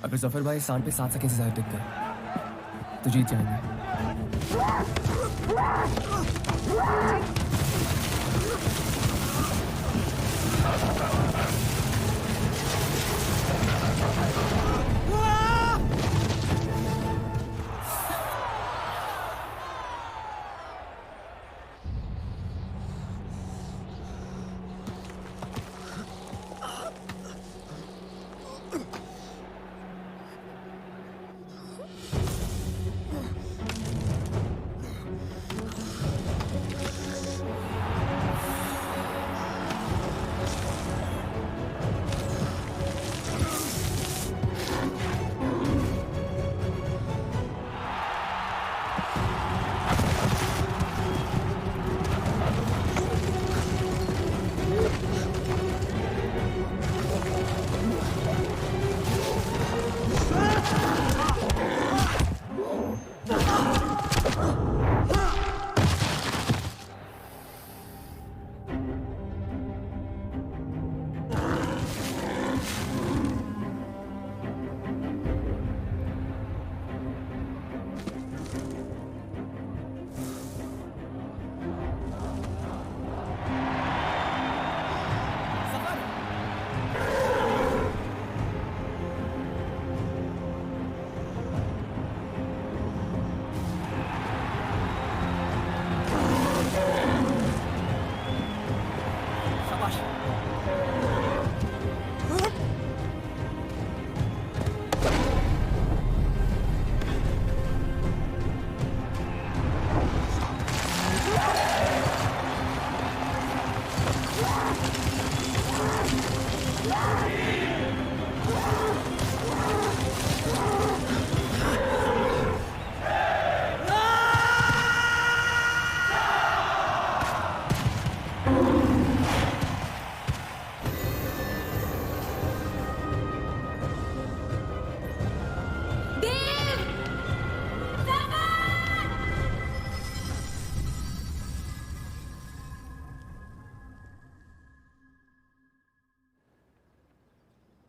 अगर जफर भाई सांड पे 7 सेकंड से ज्यादा टिक गए तो जीत जाएंगे।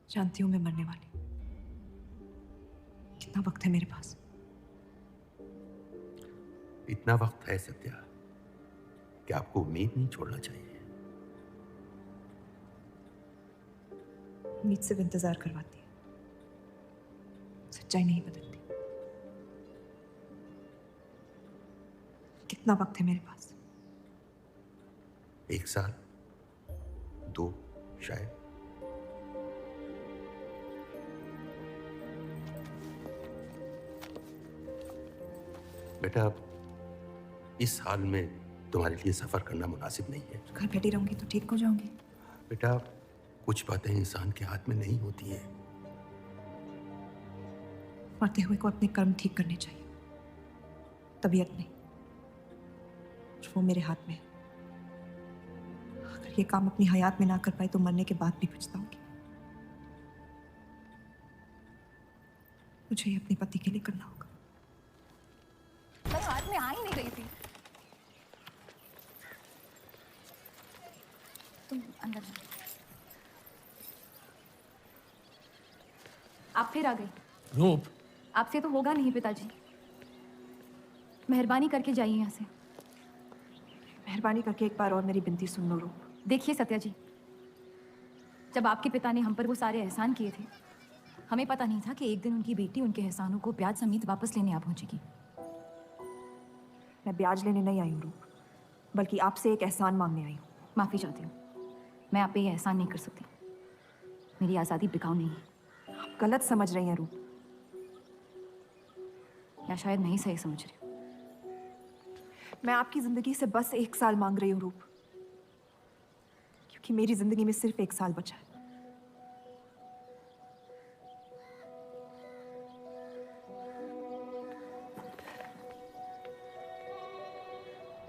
जानती हूं मैं मरने वाली। कितना वक्त है मेरे पास? इतना वक्त है सत्या कि आपको उम्मीद नहीं छोड़ना चाहिए। उम्मीद सिर्फ इंतजार करवाती है, सच्चाई नहीं बदलती। कितना वक्त है मेरे पास? 1 साल, 2 शायद। बेटा, अब इस हाल में तुम्हारे लिए सफर करना मुनासिब नहीं है। घर बैठी रहूंगी तो ठीक हो जाऊंगी। बेटा, कुछ बातें इंसान के हाथ में नहीं होती हैं। मरते हुए को अपने कर्म ठीक करने चाहिए, तबीयत नहीं, जो वो मेरे हाथ में है। अगर ये काम अपनी हयात में ना कर पाए तो मरने के बाद भी पछताऊंगी। मुझे ये अपने पति के लिए करना होगा। मैं हाथ में आ ही नहीं रही थी। तुम अंदर जाओ। आप फिर आ गई। रूप, आपसे तो होगा नहीं पिताजी, मेहरबानी करके जाइए यहाँ से। मेहरबानी करके एक बार और मेरी विनती सुन लो रूप। देखिए सत्या जी, जब आपके पिता ने हम पर वो सारे एहसान किए थे, हमें पता नहीं था कि एक दिन उनकी बेटी उनके एहसानों को ब्याज समेत वापस लेने आ पहुंचेगी। मैं ब्याज लेने नहीं आई हूँ रूप, बल्कि आपसे एक एहसान मांगने आई हूँ। माफ़ी चाहती हूँ, मैं आप पे ये एहसान नहीं कर सकती। मेरी आज़ादी बिकाऊ नहीं है। आप गलत समझ रही हैं रूप। या शायद नहीं सही समझ रही हूँ। मैं आपकी जिंदगी से बस 1 साल मांग रही हूँ रूप, क्योंकि मेरी जिंदगी में सिर्फ 1 साल बचा है।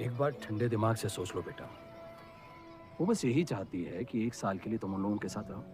एक बार ठंडे दिमाग से सोच लो बेटा, वो बस यही चाहती है कि 1 साल के लिए तुम उन लोगों के साथ रहो।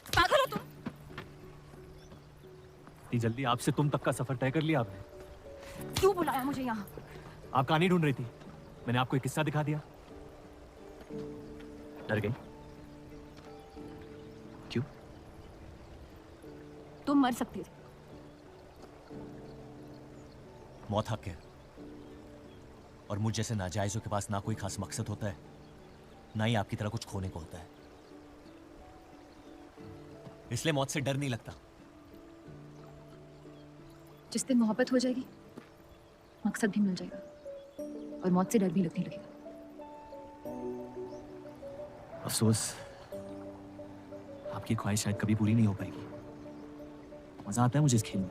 पागल हो तुम? इतनी जल्दी आपसे तुम तक का सफर तय कर लिया आपने? क्यों बुलाया मुझे यहाँ? आप कहानी ढूंढ रही थी, मैंने आपको एक किस्सा दिखा दिया। डर गई? क्यों? तुम मर सकते थे। मौत हक है, और मुझ जैसे नाजायजों के पास ना कोई खास मकसद होता है, ना ही आपकी तरह कुछ खोने को होता है। इसलिए मौत से डर नहीं लगता। जिस दिन मोहब्बत हो जाएगी, मकसद भी मिल जाएगा और मौत से डर भी लगने लगेगा। अफसोस, आपकी ख्वाहिश शायद कभी पूरी नहीं हो पाएगी। मजा आता है मुझे इस खेल में।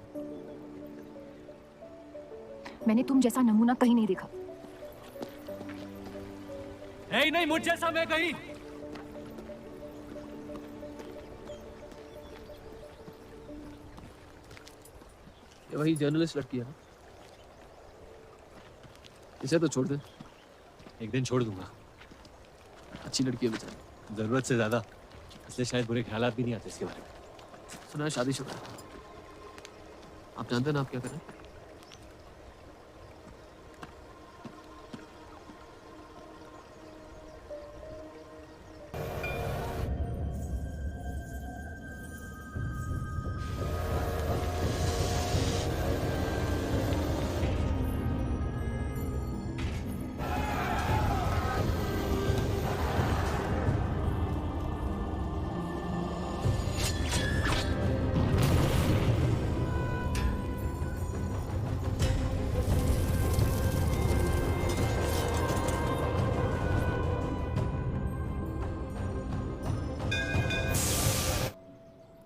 मैंने तुम जैसा नमूना कहीं नहीं देखा। नहीं, मुझ जैसा मैं कहीं। ये वही जर्नलिस्ट लड़की है ना? इसे तो छोड़ दे, एक दिन छोड़ दूंगा। अच्छी लड़की है बेचारी। जरूरत से ज्यादा, इसलिए शायद बुरे ख्यालात भी नहीं आते इसके बारे में। सुना है शादीशुदा है। आप जानते हैं ना आप क्या करें?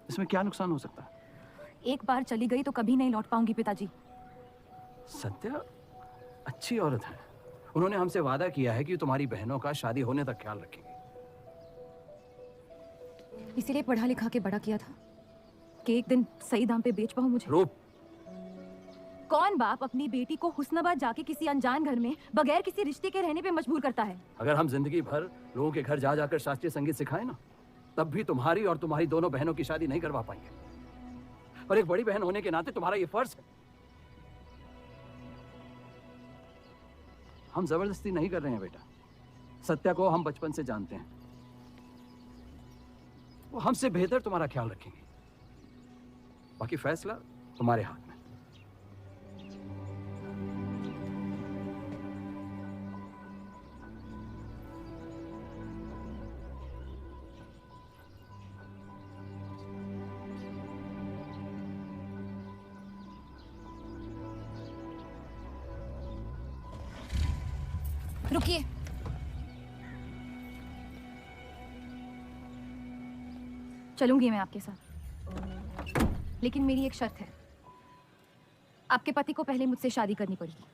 इसमें क्या नुकसान हो सकता है? एक बार चली गई तो कभी नहीं लौट पाऊंगी पिताजी। सत्या अच्छी औरत है। उन्होंने हमसे वादा किया है कि तुम्हारी बहनों का शादी होने तक ख्याल रखेंगे। इसीलिए पढ़ा लिखा के बड़ा किया था कि एक दिन सही दाम पे बेच पाऊं मुझे। रूप, कौन बाप अपनी बेटी को हुस्नाबाद जाके किसी अनजान घर में बगैर किसी रिश्ते के रहने पे मजबूर करता है? अगर हम जिंदगी भर लोगों के घर जा जाकर शास्त्रीय संगीत सिखाएं ना, तब भी तुम्हारी और तुम्हारी दोनों बहनों की शादी नहीं करवा पाएंगे। और एक बड़ी बहन होने के नाते तुम्हारा ये फर्ज है। हम जबरदस्ती नहीं कर रहे हैं बेटा। सत्या को हम बचपन से जानते हैं, वो हमसे बेहतर तुम्हारा ख्याल रखेंगे। बाकी फैसला तुम्हारे हाथ में। रुकिए। चलूंगी मैं आपके साथ, लेकिन मेरी एक शर्त है। आपके पति को पहले मुझसे शादी करनी पड़ेगी।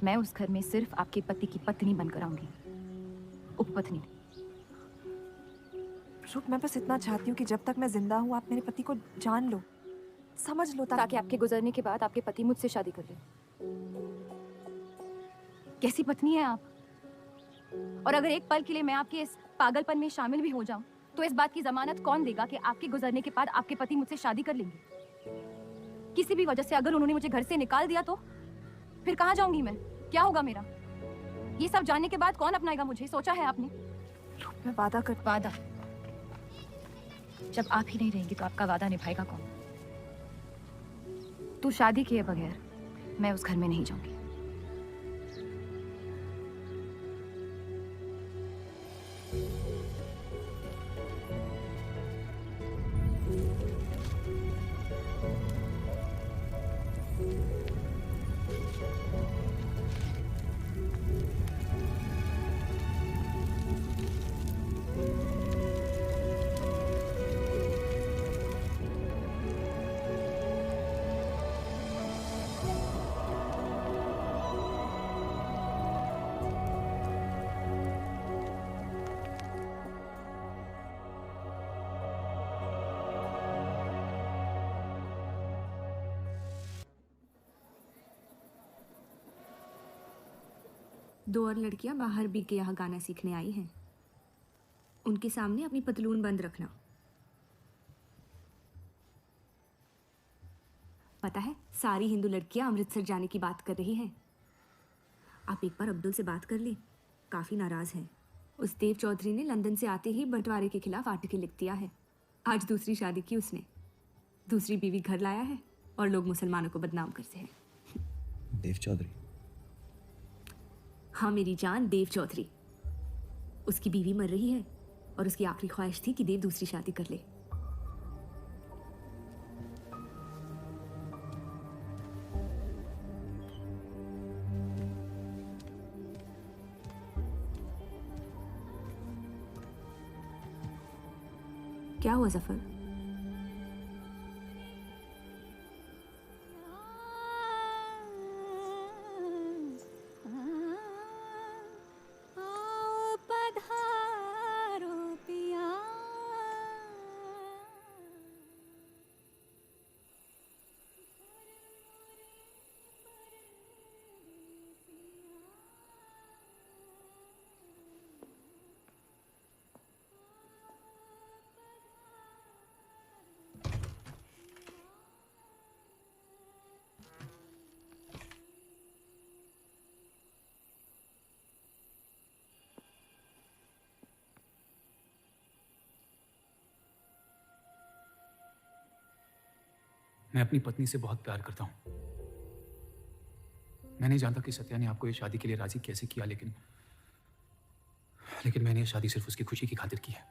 मैं उस घर में सिर्फ आपके पति की पत्नी बनकर आऊंगी, उपपत्नी। रूप, मैं बस इतना चाहती हूँ कि जब तक मैं जिंदा हूँ आप मेरे पति को जान लो, समझ लो, ताकि आपके गुजरने के बाद आपके पति मुझसे शादी कर ले। कैसी पत्नी है आप? और अगर एक पल के लिए मैं आपके इस पागलपन में शामिल भी हो जाऊं तो इस बात की जमानत कौन देगा कि आपके गुजरने के बाद आपके पति मुझसे शादी कर लेंगे? किसी भी वजह से अगर उन्होंने मुझे घर से निकाल दिया तो फिर कहाँ जाऊंगी मैं? क्या होगा मेरा? ये सब जानने के बाद कौन अपनाएगा मुझे? सोचा है आपने? मैं वादा कर वादा? जब आप ही नहीं रहेंगी तो आपका वादा निभाएगा कौन? तू शादी किए बगैर मैं उस घर में नहीं जाऊंगी। दो और लड़कियां बाहर भी के यहाँ गाना सीखने आई हैं। उनके सामने अपनी पतलून बंद रखना। पता है, सारी हिंदू लड़कियां अमृतसर जाने की बात कर रही हैं। आप एक बार अब्दुल से बात कर लें, काफ़ी नाराज़ हैं। उस देव चौधरी ने लंदन से आते ही बंटवारे के खिलाफ आर्टिकल लिख दिया है। आज दूसरी शादी की उसने, दूसरी बीवी घर लाया है और लोग मुसलमानों को बदनाम करते हैं। देव चौधरी? हाँ मेरी जान, देव चौधरी। उसकी बीवी मर रही है और उसकी आखिरी ख्वाहिश थी कि देव दूसरी शादी कर ले। क्या हुआ जफर? मैं अपनी पत्नी से बहुत प्यार करता हूं। मैं नहीं जानता कि सत्या ने आपको ये शादी के लिए राजी कैसे किया, लेकिन मैंने ये शादी सिर्फ उसकी खुशी की खातिर की है।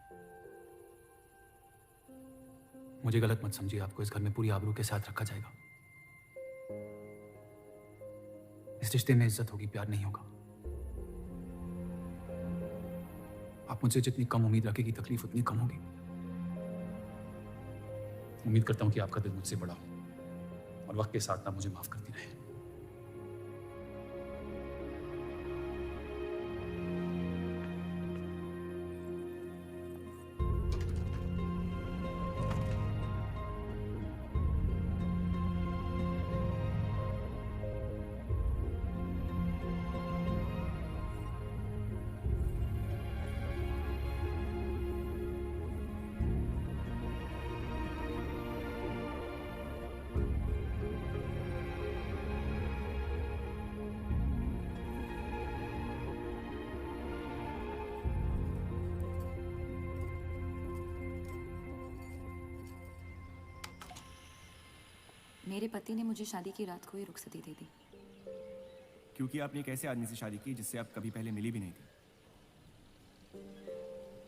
मुझे गलत मत समझिए, आपको इस घर में पूरी आबरू के साथ रखा जाएगा। इस रिश्ते में इज्जत होगी, प्यार नहीं होगा। आप मुझसे जितनी कम उम्मीद रखेगी, तकलीफ उतनी कम होगी। उम्मीद करता हूं कि आपका दिल मुझसे बड़ा हो और वक्त के साथ आप मुझे माफ करती रहे। मेरे पति ने मुझे शादी की रात को ही रुखसती दे दी। क्योंकि आपने एक ऐसे आदमी से शादी की जिससे आप कभी पहले मिली भी नहीं थी।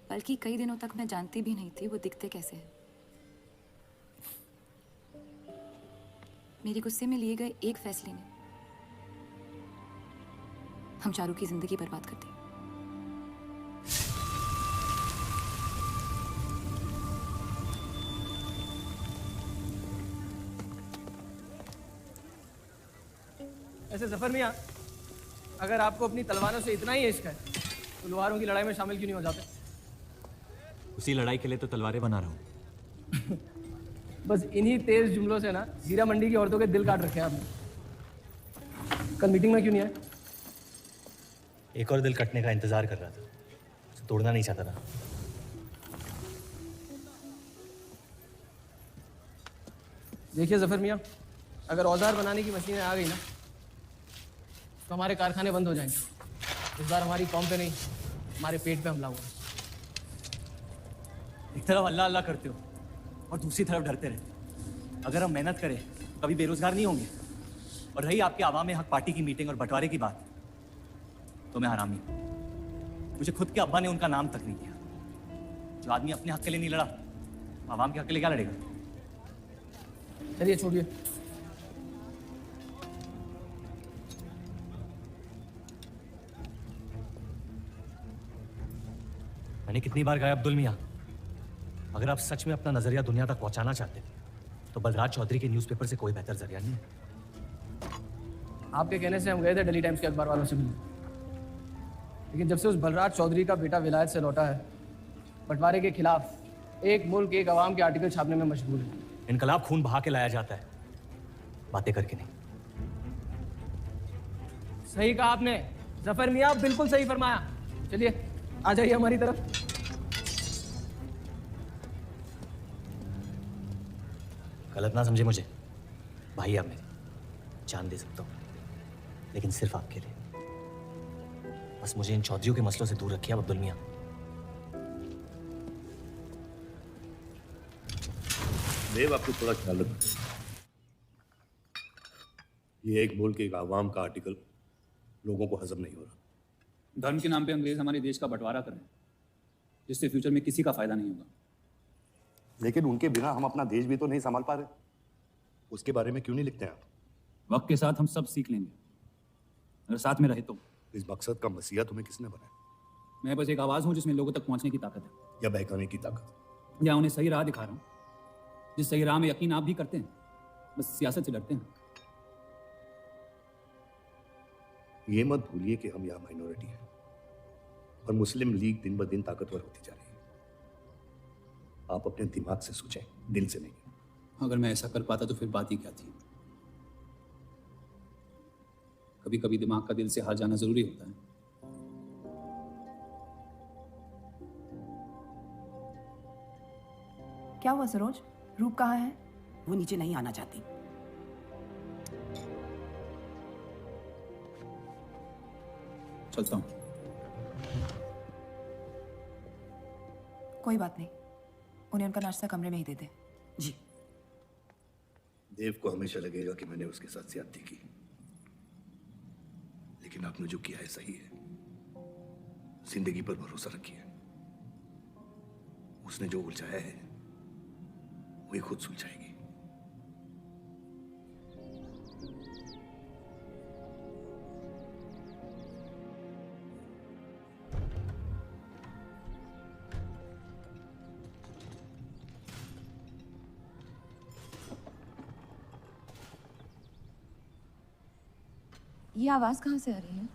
बल्कि कई दिनों तक मैं जानती भी नहीं थी वो दिखते कैसे हैं। मेरे गुस्से में लिए गए एक फैसले ने हम चारों की जिंदगी बर्बाद कर दी। ऐसे जफर मियाँ, अगर आपको अपनी तलवारों से इतना ही इश्क है तो लोहारों की लड़ाई में शामिल क्यों नहीं हो जाते? उसी लड़ाई के लिए तो तलवारें बना रहा हूँ। बस इन्हीं तेज जुमलों से ना जीरा मंडी की औरतों के दिल काट रखे हैं आपने। कल मीटिंग में क्यों नहीं आए? एक और दिल कटने का इंतजार कर रहा था, उसे तोड़ना नहीं चाहता था। देखिए जफर मियाँ, अगर औजार बनाने की मशीनें आ गई ना तो हमारे कारखाने बंद हो जाएंगे। इस बार हमारी कौम पे नहीं, हमारे पेट पे हमला हुआ। एक तरफ अल्लाह अल्लाह करते हो और दूसरी तरफ डरते रहते। अगर हम मेहनत करें कभी बेरोजगार नहीं होंगे। और रही आपके आवाम हक पार्टी की मीटिंग और बंटवारे की बात, तो मैं हरामी हूं। मुझे खुद के अब्बा ने उनका नाम तक नहीं दिया। जो आदमी अपने हक के लिए नहीं लड़ा, आवाम के हक के लिए क्या लड़ेगा? चलिए छोड़िए। मैंने कितनी बार कहा अब्दुल मियाँ, अगर आप सच में अपना नजरिया दुनिया तक पहुंचाना चाहते तो बलराज चौधरी के न्यूज़पेपर से कोई बेहतर जरिया नहीं है। आपके कहने से हम गए थे दिल्ली टाइम्स के अखबार वालों से मिलने, लेकिन जब से उस बलराज चौधरी का बेटा विलायत से लौटा है, बंटवारे के खिलाफ एक मुल्क एक आवाम के आर्टिकल छापने में मशगूल है। इनकलाब खून बहा के लाया जाता है, बातें करके नहीं। सही कहा आपने जफर मियाँ, बिल्कुल सही फरमाया। चलिए आ जाइए हमारी तरफ। गलत ना समझे मुझे, भाई आप मेरे, जान दे सकता हूँ, लेकिन सिर्फ आपके लिए। बस मुझे इन चौधरियों के मसलों से दूर रखिए आप अब्दुल मियाँ। देव, आपको थोड़ा ख्याल रखना। ये एक मुल्क एक आवाम का आर्टिकल लोगों को हजम नहीं हो रहा। धर्म के नाम पे अंग्रेज हमारे देश का बंटवारा कर रहे हैं, जिससे फ्यूचर में किसी का फायदा नहीं होगा। लेकिन उनके बिना हम अपना देश भी तो नहीं संभाल पा रहे। उसके बारे में क्यों नहीं लिखते आप? वक्त के साथ हम सब सीख लेंगे, अगर साथ में रहे तो। इस मकसद का मसीहा तुम्हें किसने बनाया? मैं बस एक आवाज़ हूँ जिसमें लोगों तक पहुँचने की ताकत है, या बहकाने की ताकत? या उन्हें सही राह दिखा रहा हूँ, जिस सही राह में यकीन आप भी करते हैं, बस सियासत से डरते हैं। ये मत भूलिए कि हम यहाँ माइनॉरिटी हैं और मुस्लिम लीग दिन ब दिन ताकतवर होती जा रही है। आप अपने दिमाग से सोचें, दिल से नहीं। अगर मैं ऐसा कर पाता तो फिर बात ही क्या थी। कभी कभी दिमाग का दिल से हार जाना जरूरी होता है। क्या हुआ सरोज? रूप कहाँ है? वो नीचे नहीं आना चाहती। चलता हूँ। कोई बात नहीं, उन्हें उनका नाश्ता कमरे में ही दे दे। जी। देव को हमेशा लगेगा कि मैंने उसके साथ ज्यादती की, लेकिन आपने जो किया है सही है। जिंदगी पर भरोसा रखिए। उसने जो उलझाया है वही खुद सुलझाएगी। ये आवाज कहाँ से आ रही है?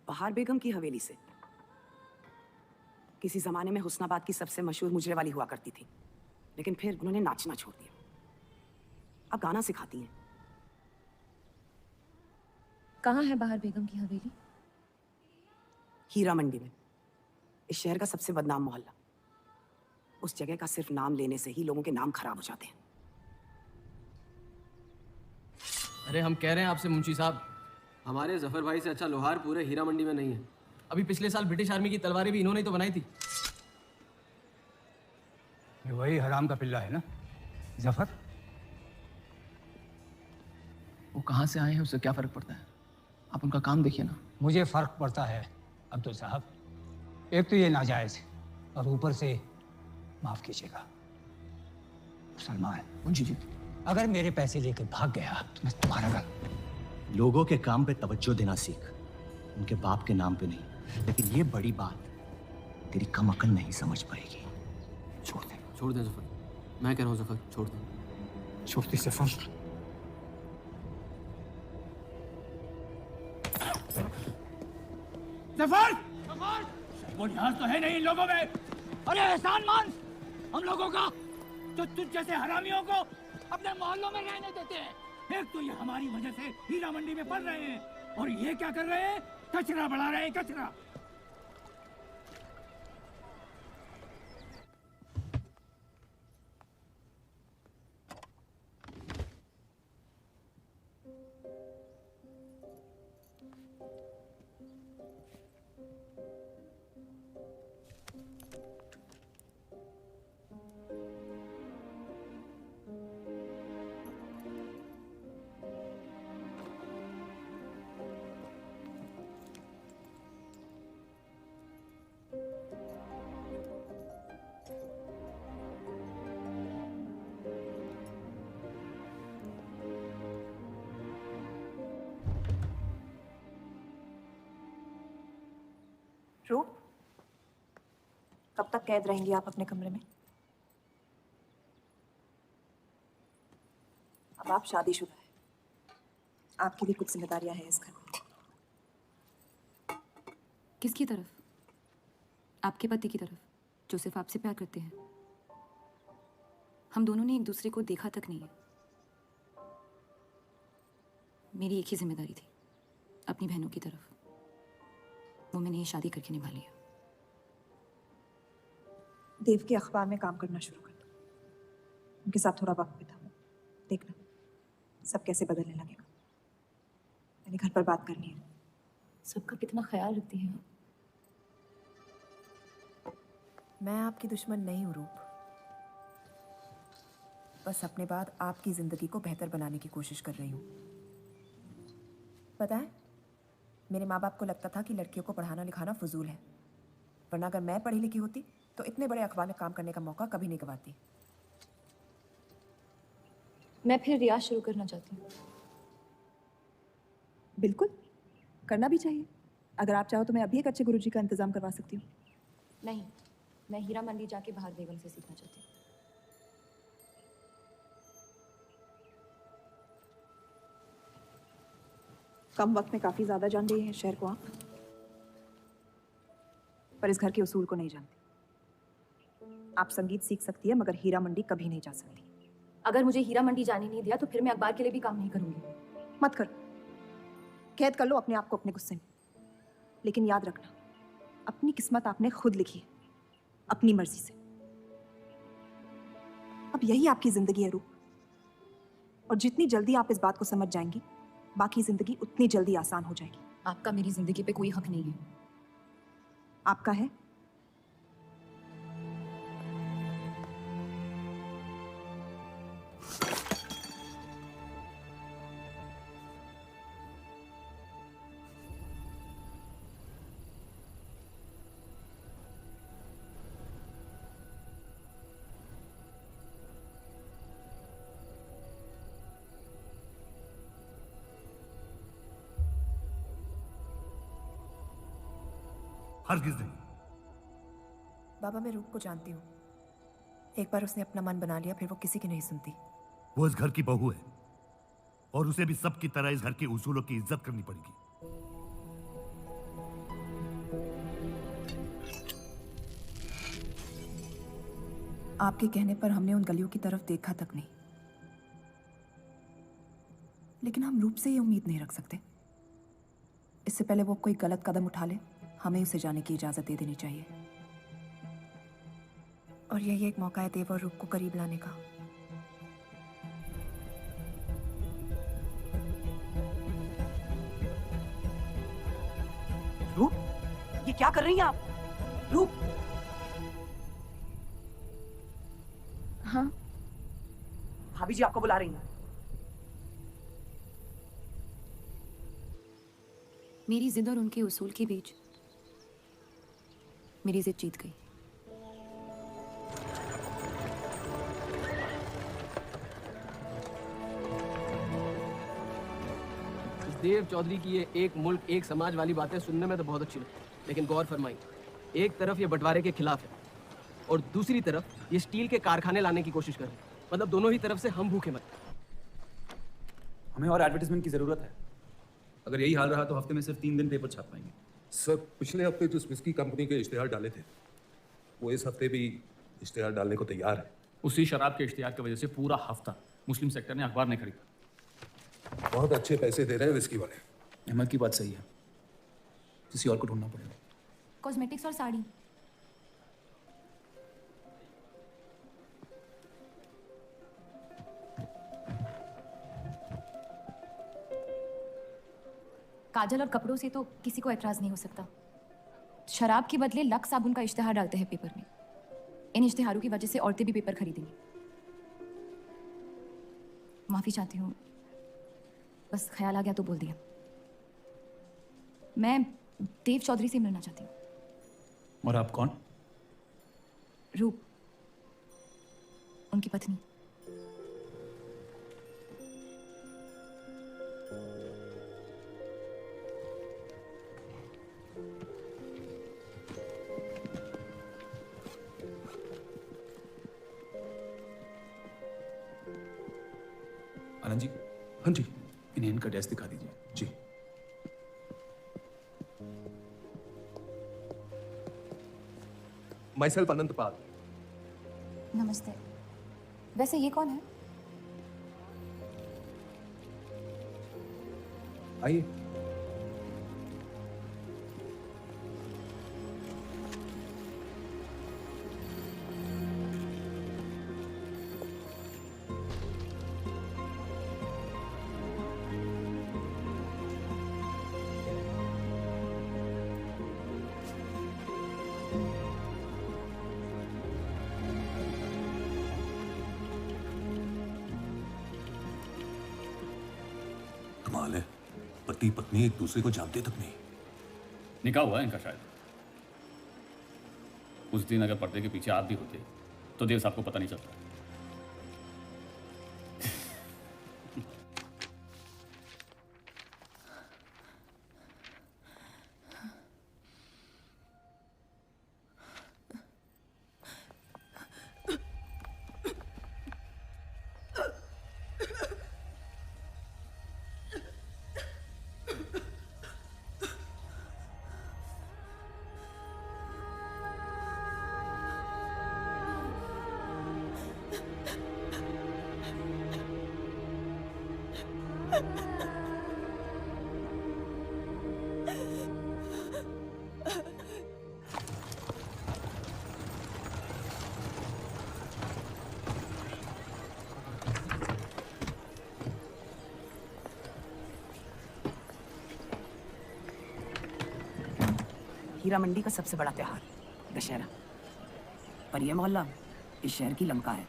बहार बेगम की हवेली से। किसी जमाने में हुस्नाबाद की सबसे मशहूर मुजरे वाली हुआ करती थी, लेकिन फिर उन्होंने नाचना छोड़ दिया। अब गाना सिखाती हैं। कहाँ है बहार बेगम की हवेली? हीरा मंडी में, इस शहर का सबसे बदनाम मोहल्ला। उस जगह का सिर्फ नाम लेने से ही लोगों के नाम खराब हो जाते हैं। अरे हम कह रहे हैं आपसे मुंशी साहब, हमारे जफर भाई से अच्छा लोहार पूरे हीरा मंडी में नहीं है। अभी पिछले साल ब्रिटिश आर्मी की तलवारें भी इन्होंने ही तो बनाई थी। ये वही हराम का पिल्ला है ना जफर? वो कहाँ से आए हैं उससे क्या फर्क पड़ता है? आप उनका काम देखिए ना। मुझे फर्क पड़ता है अब्दुल साहब। एक तो ये नाजायज है और ऊपर से माफ कीजिएगा सलमान मुंशी जी, अगर मेरे पैसे लेकर भाग गया तो मैं तुम्हारा लोगों के काम पे तवज्जो देना सीख, उनके बाप के नाम पे नहीं। लेकिन ये बड़ी बात तेरी कम अकल नहीं समझ पाएगी। छोड़ दे जफर। मैं कह रहा हूँ जफर, छोड़ दे। छोड़ दे जफर। जफर! बुनियाद तो है नहीं इन लोगों में। अरे एहसान मान हम लोगों का, जो तुझ जैसे हरामियों को अपने मोहल्लों में रहने देते हैं। एक तो ये हमारी वजह से हीरा मंडी में पड़ रहे हैं और ये क्या कर रहे हैं? कचरा बढ़ा रहे हैं, कचरा। रूप, कब तक कैद रहेंगी आप अपने कमरे में? अब आप शादीशुदा है, आपकी भी कुछ जिम्मेदारियां हैं इस घर में। किसकी तरफ? आपके पति की तरफ, जो सिर्फ आपसे प्यार करते हैं। हम दोनों ने एक दूसरे को देखा तक नहीं है। मेरी एक ही जिम्मेदारी थी, अपनी बहनों की तरफ। वो मैंने ये शादी करके निभा लिया। देव के अखबार में काम करना शुरू कर दो, उनके साथ थोड़ा वक्त बिताओ, देखना सब कैसे बदलने लगेगा। मैंने घर पर बात करनी है। सबका कितना ख्याल रखती हैं आप। मैं आपकी दुश्मन नहीं हूँ रूप, बस अपने बाद आपकी जिंदगी को बेहतर बनाने की कोशिश कर रही हूँ। पता है, मेरे माँ बाप को लगता था कि लड़कियों को पढ़ाना लिखाना फजूल है, वरना अगर मैं पढ़ी लिखी होती तो इतने बड़े अखबार में काम करने का मौका कभी नहीं गंवाती। मैं फिर रियाज शुरू करना चाहती हूँ। बिल्कुल, करना भी चाहिए। अगर आप चाहो तो मैं अभी एक अच्छे गुरुजी का इंतजाम करवा सकती हूँ। नहीं, मैं हीरा मंडी जाके बाहर बेगम से सीखना चाहती हूँ। कम वक्त में काफी ज्यादा जान गई हैं शहर को आप, पर इस घर के उसूल को नहीं जानती। आप संगीत सीख सकती है, मगर हीरा मंडी कभी नहीं जा सकती। अगर मुझे हीरा मंडी जाने नहीं दिया तो फिर मैं अखबार के लिए भी काम नहीं करूंगी। मत करो, कैद कर लो अपने आप को अपने गुस्से में, लेकिन याद रखना अपनी किस्मत आपने खुद लिखी है, अपनी मर्जी से। अब यही आपकी जिंदगी है रूप, और जितनी जल्दी आप इस बात को समझ जाएंगी, बाकी जिंदगी उतनी जल्दी आसान हो जाएगी। आपका मेरी जिंदगी पे कोई हक नहीं है। आपका है। हरगिज नहीं। बाबा, मैं रूप को जानती हूँ। एक बार उसने अपना मन बना लिया, फिर वो किसी की नहीं सुनती। वो इस घर की बहू है और उसे भी सबकी तरह इस घर के उसूलों की इज्जत करनी पड़ेगी। आपके कहने पर हमने उन गलियों की तरफ देखा तक नहीं, लेकिन हम रूप से ये उम्मीद नहीं रख सकते। इससे पहले वो कोई गलत कदम उठा ले, हमें उसे जाने की इजाजत दे देनी चाहिए। और यही एक मौका है देव और रूप को करीब लाने का। रूप, ये क्या कर रही हैं आप? रूप। हाँ, भाभी जी आपको बुला रही हैं। मेरी जिद और उनके उसूल के बीच मेरी जिद जीत गई। देव चौधरी की ये एक मुल्क एक समाज वाली बातें सुनने में तो बहुत अच्छी लगती, लेकिन गौर फरमाई, एक तरफ ये बंटवारे के खिलाफ है और दूसरी तरफ ये स्टील के कारखाने लाने की कोशिश कर रहे हैं। मतलब दोनों ही तरफ से हम भूखे मर। हमें और एडवर्टाइजमेंट की जरूरत है। अगर यही हाल रहा तो हफ्ते में सिर्फ 3 दिन पेपर छाप पाएंगे। सर, पिछले हफ्ते जो स्विस्की कंपनी के इश्तिहार डाले थे, वो इस हफ्ते भी इश्तिहार डालने को तैयार है। उसी शराब के इश्तिहार की वजह से पूरा हफ्ता मुस्लिम सेक्टर ने अखबार नहीं खरीदा। बहुत अच्छे पैसे दे रहे हैं विस्की वाले। अहमद की बात सही है, किसी और को ढूंढना पड़ेगा। कॉस्मेटिक्स और साड़ी। काजल और कपड़ों से तो किसी को एतराज नहीं हो सकता। शराब के बदले लक्स साबुन का इश्तिहार डालते हैं पेपर में। इन इश्तिहारों की वजह से औरतें भी पेपर खरीदेंगी। माफी चाहती हूँ, बस ख्याल आ गया तो बोल दिया। मैं देव चौधरी से मिलना चाहती हूँ। और आप कौन? रूप, उनकी पत्नी। आनंद जी। हाँ जी। इन्हें इनका डेस्क दिखा दीजिए। जी। माई सेल्फ अनंत पाल। नमस्ते। वैसे ये कौन है? आइए। कमाल है, पति पत्नी एक दूसरे को जानते तक नहीं। निकाह हुआ है इनका शायद। उस दिन अगर पर्दे के पीछे आप भी होते तो देव साहब को पता नहीं चलता। हीरा मंडी का सबसे बड़ा त्योहार दशहरा, पर यह मोहल्ला इस शहर की लंका है।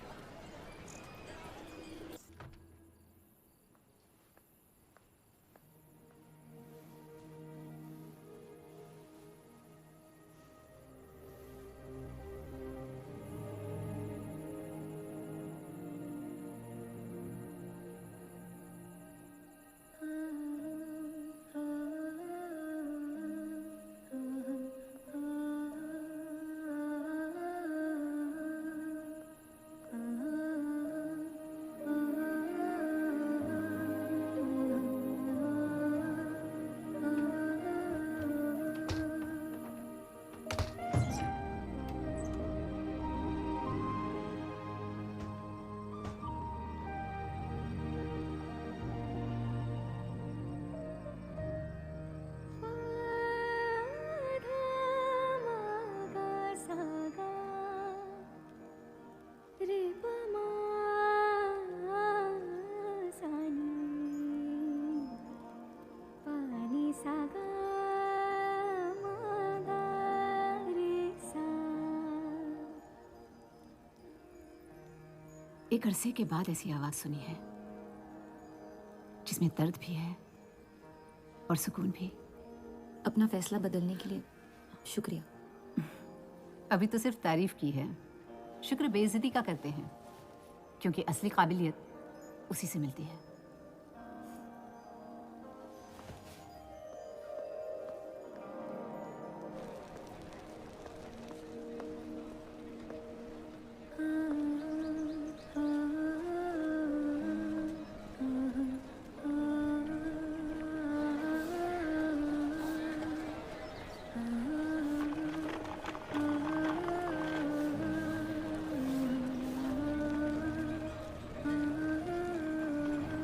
एक अरसे के बाद ऐसी आवाज सुनी है जिसमें दर्द भी है और सुकून भी। अपना फैसला बदलने के लिए शुक्रिया। अभी तो सिर्फ तारीफ की है, शुक्र बेइज्जती का करते हैं, क्योंकि असली काबिलियत उसी से मिलती है।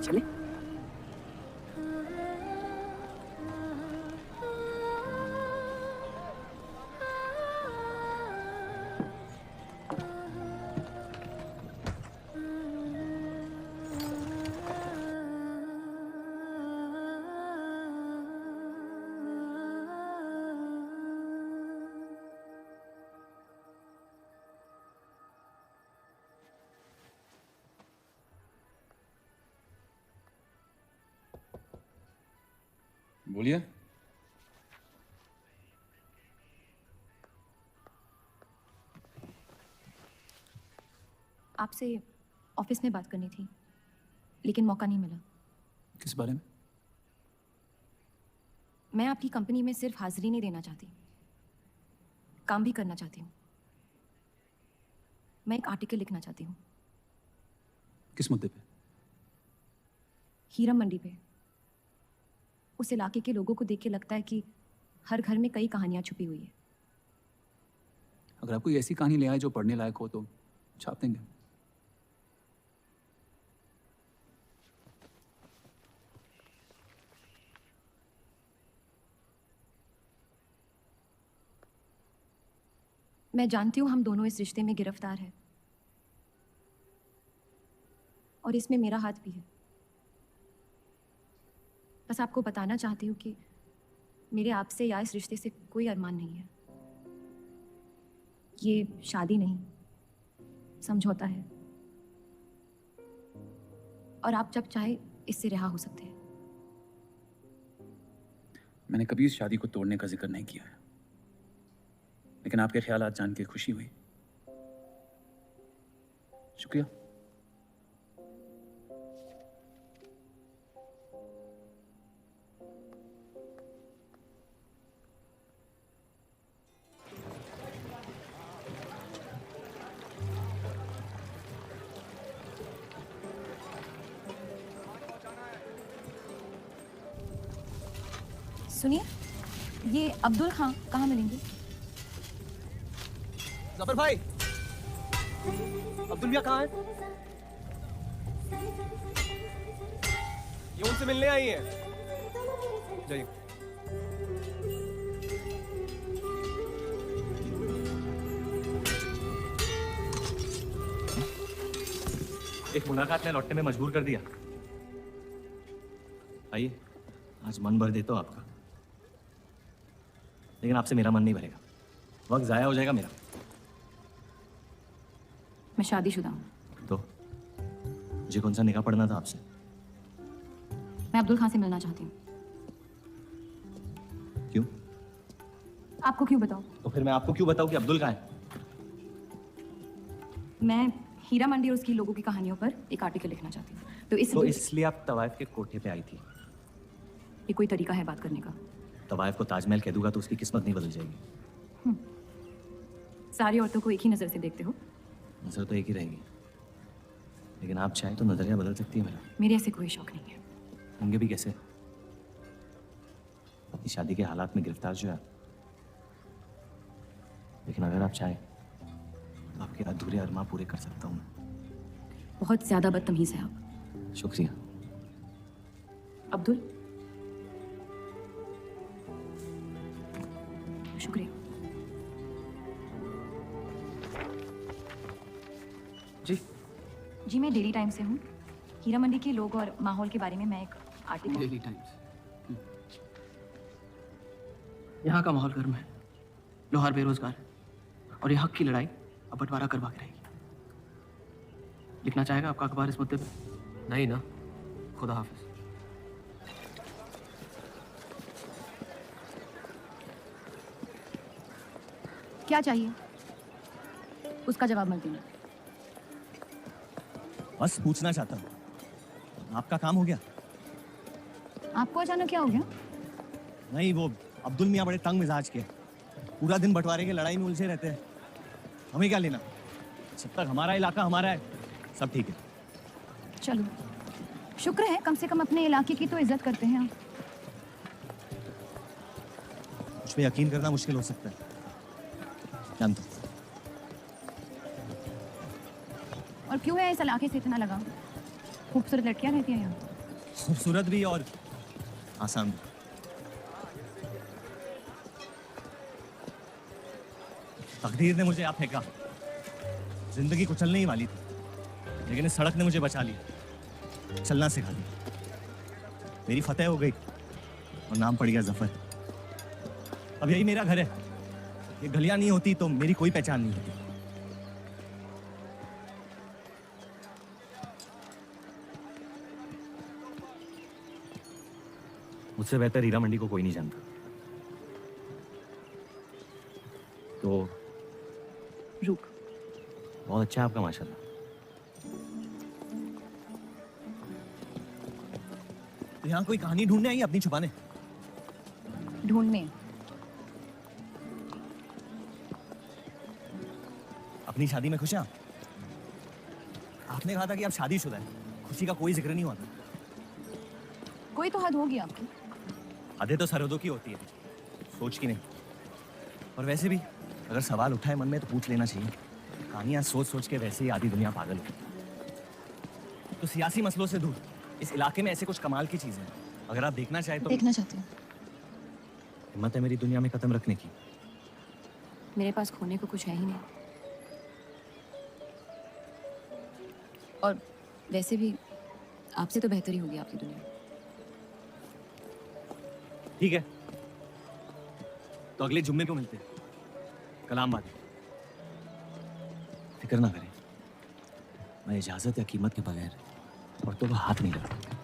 चले? बोलिए। आपसे ऑफिस में बात करनी थी, लेकिन मौका नहीं मिला। किस बारे में? मैं आपकी कंपनी में सिर्फ हाजिरी नहीं देना चाहती, काम भी करना चाहती हूँ। मैं एक आर्टिकल लिखना चाहती हूँ। किस मुद्दे पे? हीरा मंडी पे। उस इलाके के लोगों को देख के लगता है कि हर घर में कई कहानियां छुपी हुई है। अगर आप कोई ऐसी कहानी ले आए जो पढ़ने लायक हो तो छाप देंगे। मैं जानती हूँ हम दोनों इस रिश्ते में गिरफ्तार हैं, और इसमें मेरा हाथ भी है। बस आपको बताना चाहती हूँ कि मेरे आपसे या इस रिश्ते से कोई अरमान नहीं है। ये शादी नहीं, समझौता है, और आप जब चाहे इससे रिहा हो सकते हैं। मैंने कभी इस शादी को तोड़ने का जिक्र नहीं किया है, लेकिन आपके ख्यालात जान के खुशी हुई। शुक्रिया। सुनिए, ये अब्दुल खां कहाँ मिलेंगे? जफर भाई, अब्दुल भैया कहाँ है? ये उनसे मिलने आई है। जाइए। एक मुलाकात ने लौटने में मजबूर कर दिया। आइए, आज मन भर देता हूं आपका, लेकिन आपसे मेरा मन नहीं भरेगा। वक्त जाया हो जाएगा मेरा। मैं शादीशुदा हूँ। तो मुझे कौन सा निकाह पढ़ना था आपसे? मैं अब्दुल खां से मिलना चाहती हूँ। क्यों? आपको क्यों बताऊँ? तो फिर मैं आपको क्यों बताऊँ कि अब्दुल कहाँ है? मैं हीरा मंडी और उसकी लोगों की कहानियों पर एक आर्टिकल लिखना चाहती हूँ। तो इसलिए आप तवाइफ के कोठे पे आई थी? ये कोई तरीका है बात करने का? तवाइफ को ताजमहल कह दूंगा तो उसकी किस्मत नहीं बदल जाएगी। सारी औरतों को एक ही नजर से देखते हो? नजर तो एक ही रहेगी, लेकिन आप चाहे तो नजरिया बदल सकती है मेरा। मेरे ऐसे कोई शौक नहीं है। होंगे भी कैसे? अपनी शादी के हालात में गिरफ्तार जो है, लेकिन अगर आप चाहे तो आपके अधूरे अरमा पूरे कर सकता हूँ मैं। बहुत ज्यादा बदतमीज है आप। शुक्रिया। अब्दुल, शुक्रिया। जी मैं डेली टाइम्स से हूँ। हीरा मंडी के लोग और माहौल के बारे में मैं एक आर्टिकल। Daily times. यहाँ का माहौल गर्म है, लोहार बेरोजगार है, और ये हक की लड़ाई अब बंटवारा करवा के रहेगी। लिखना चाहेगा आपका अखबार इस मुद्दे पे? नहीं ना? खुदा हाफिज। क्या चाहिए? उसका जवाब मत देना। बस पूछना चाहता हूँ, आपका काम हो गया? आपको अचानक क्या हो गया? नहीं, वो अब्दुल मियाँ बड़े तंग मिजाज के, पूरा दिन बंटवारे की लड़ाई में उलझे रहते हैं। हमें क्या लेना? जब तक हमारा इलाका हमारा है, सब ठीक है। चलो, शुक्र है कम से कम अपने इलाके की तो इज्जत करते हैं आप। मुझ पे यकीन करना मुश्किल हो सकता है, जानता हूं। और क्यों है इस इलाके से इतना लगाव? खूबसूरत लड़कियां रहती हैं यहाँ। खूबसूरत भी और आसान भी। तकदीर ने मुझे यहाँ फेंका। जिंदगी कुचलने ही वाली थी, लेकिन इस सड़क ने मुझे बचा लिया, चलना सिखा दिया। मेरी फतेह हो गई और नाम पड़ गया जफर। अब यही मेरा घर है। ये गलियां नहीं होती तो मेरी कोई पहचान नहीं होती। मुझसे बेहतर हीरा मंडी को कोई नहीं जानता। तो रूप बहुत अच्छा है आपका माशाल्लाह। तो यहाँ कोई कहानी ढूंढने आई अपनी छुपाने? ढूंढने? अपनी शादी में खुश हैं आप? आपने कहा था कि आप शादीशुदा हैं, खुशी का कोई जिक्र नहीं हुआ था। कोई तो हद होगी आपकी। हदें तो सरहदों की होती है, सोच की नहीं। और वैसे भी अगर सवाल उठाए मन में तो पूछ लेना चाहिए। कहानियां सोच सोच के वैसे ही आधी दुनिया पागल है। तो सियासी मसलों से दूर इस इलाके में ऐसे कुछ कमाल की चीजें हैं, अगर आप देखना चाहें तो। देखना चाहती हूँ। हिम्मत है मेरी दुनिया में कदम रखने की? मेरे पास खोने को कुछ है ही नहीं। और वैसे भी आपसे तो बेहतर ही होगी आपकी दुनिया। ठीक है, तो अगले जुम्मे को मिलते हैं। कलाम बात। फिक्र ना करें, मैं इजाजत या कीमत के बगैर औरतों का हाथ नहीं लगाता।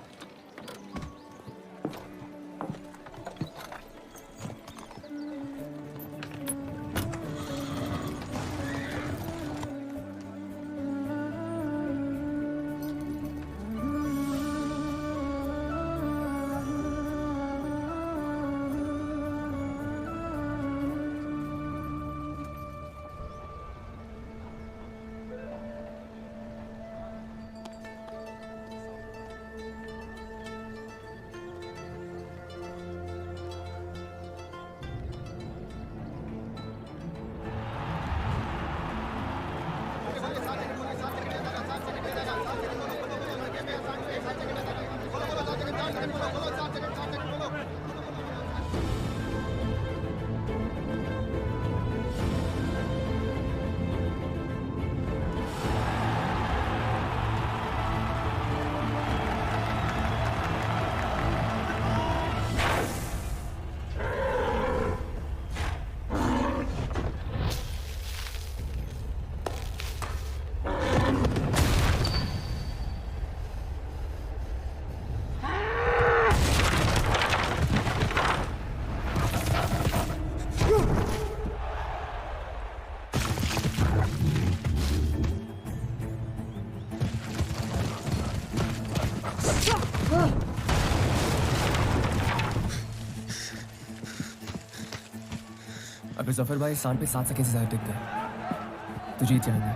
अगर जफर भाई सांड पे 7 सेकंड से ज्यादा टिक गए तो जीत जाएंगे।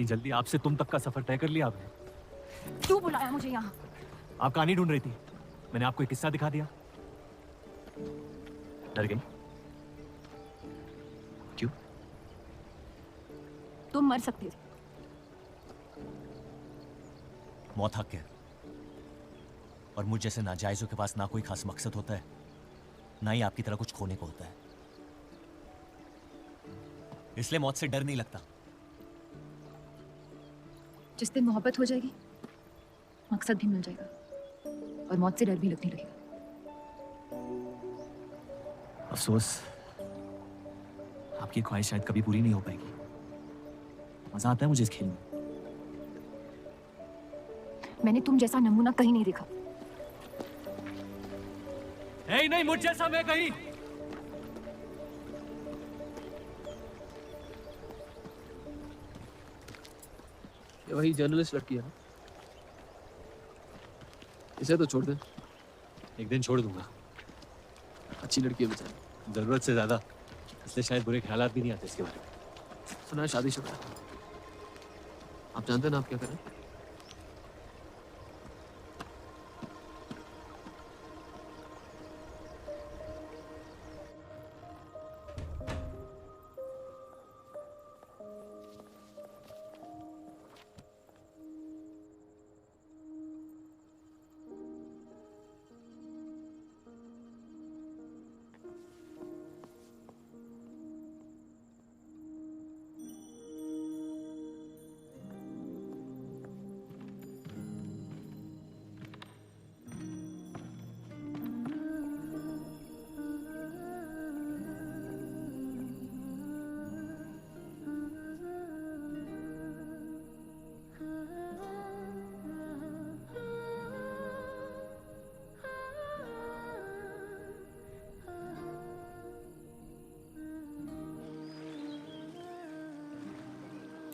इतनी जल्दी आपसे तुम तक का सफर तय कर लिया आपने? क्यों बुलाया मुझे यहाँ? आप कहानी ढूंढ रही थी, मैंने आपको एक किस्सा दिखा दिया। डर गई? क्यों? तुम मर सकते थे। मौत हक है, और मुझ जैसे नाजायजों के पास ना कोई खास मकसद होता है, ना ही आपकी तरह कुछ खोने को होता है। इसलिए मौत से डर नहीं लगता। जिस दिन मोहब्बत हो जाएगी, मकसद भी मिल जाएगा और मौत से डर भी लगने लगेगा। अफसोस, आपकी ख्वाहिश शायद कभी पूरी नहीं हो पाएगी। मजा आता है मुझे इस खेल में। मैंने तुम जैसा नमूना कहीं नहीं देखा। नहीं, मुझ जैसा मैं कहीं। ये वही जर्नलिस्ट लड़की है ना? इसे तो छोड़ दे। एक दिन छोड़ दूंगा। अच्छी लड़की है बेचारी। जरूरत से ज्यादा, इसलिए शायद बुरे ख्यालात भी नहीं आते इसके बारे में। सुना है शादीशुदा है। आप जानते हैं ना आप क्या करें?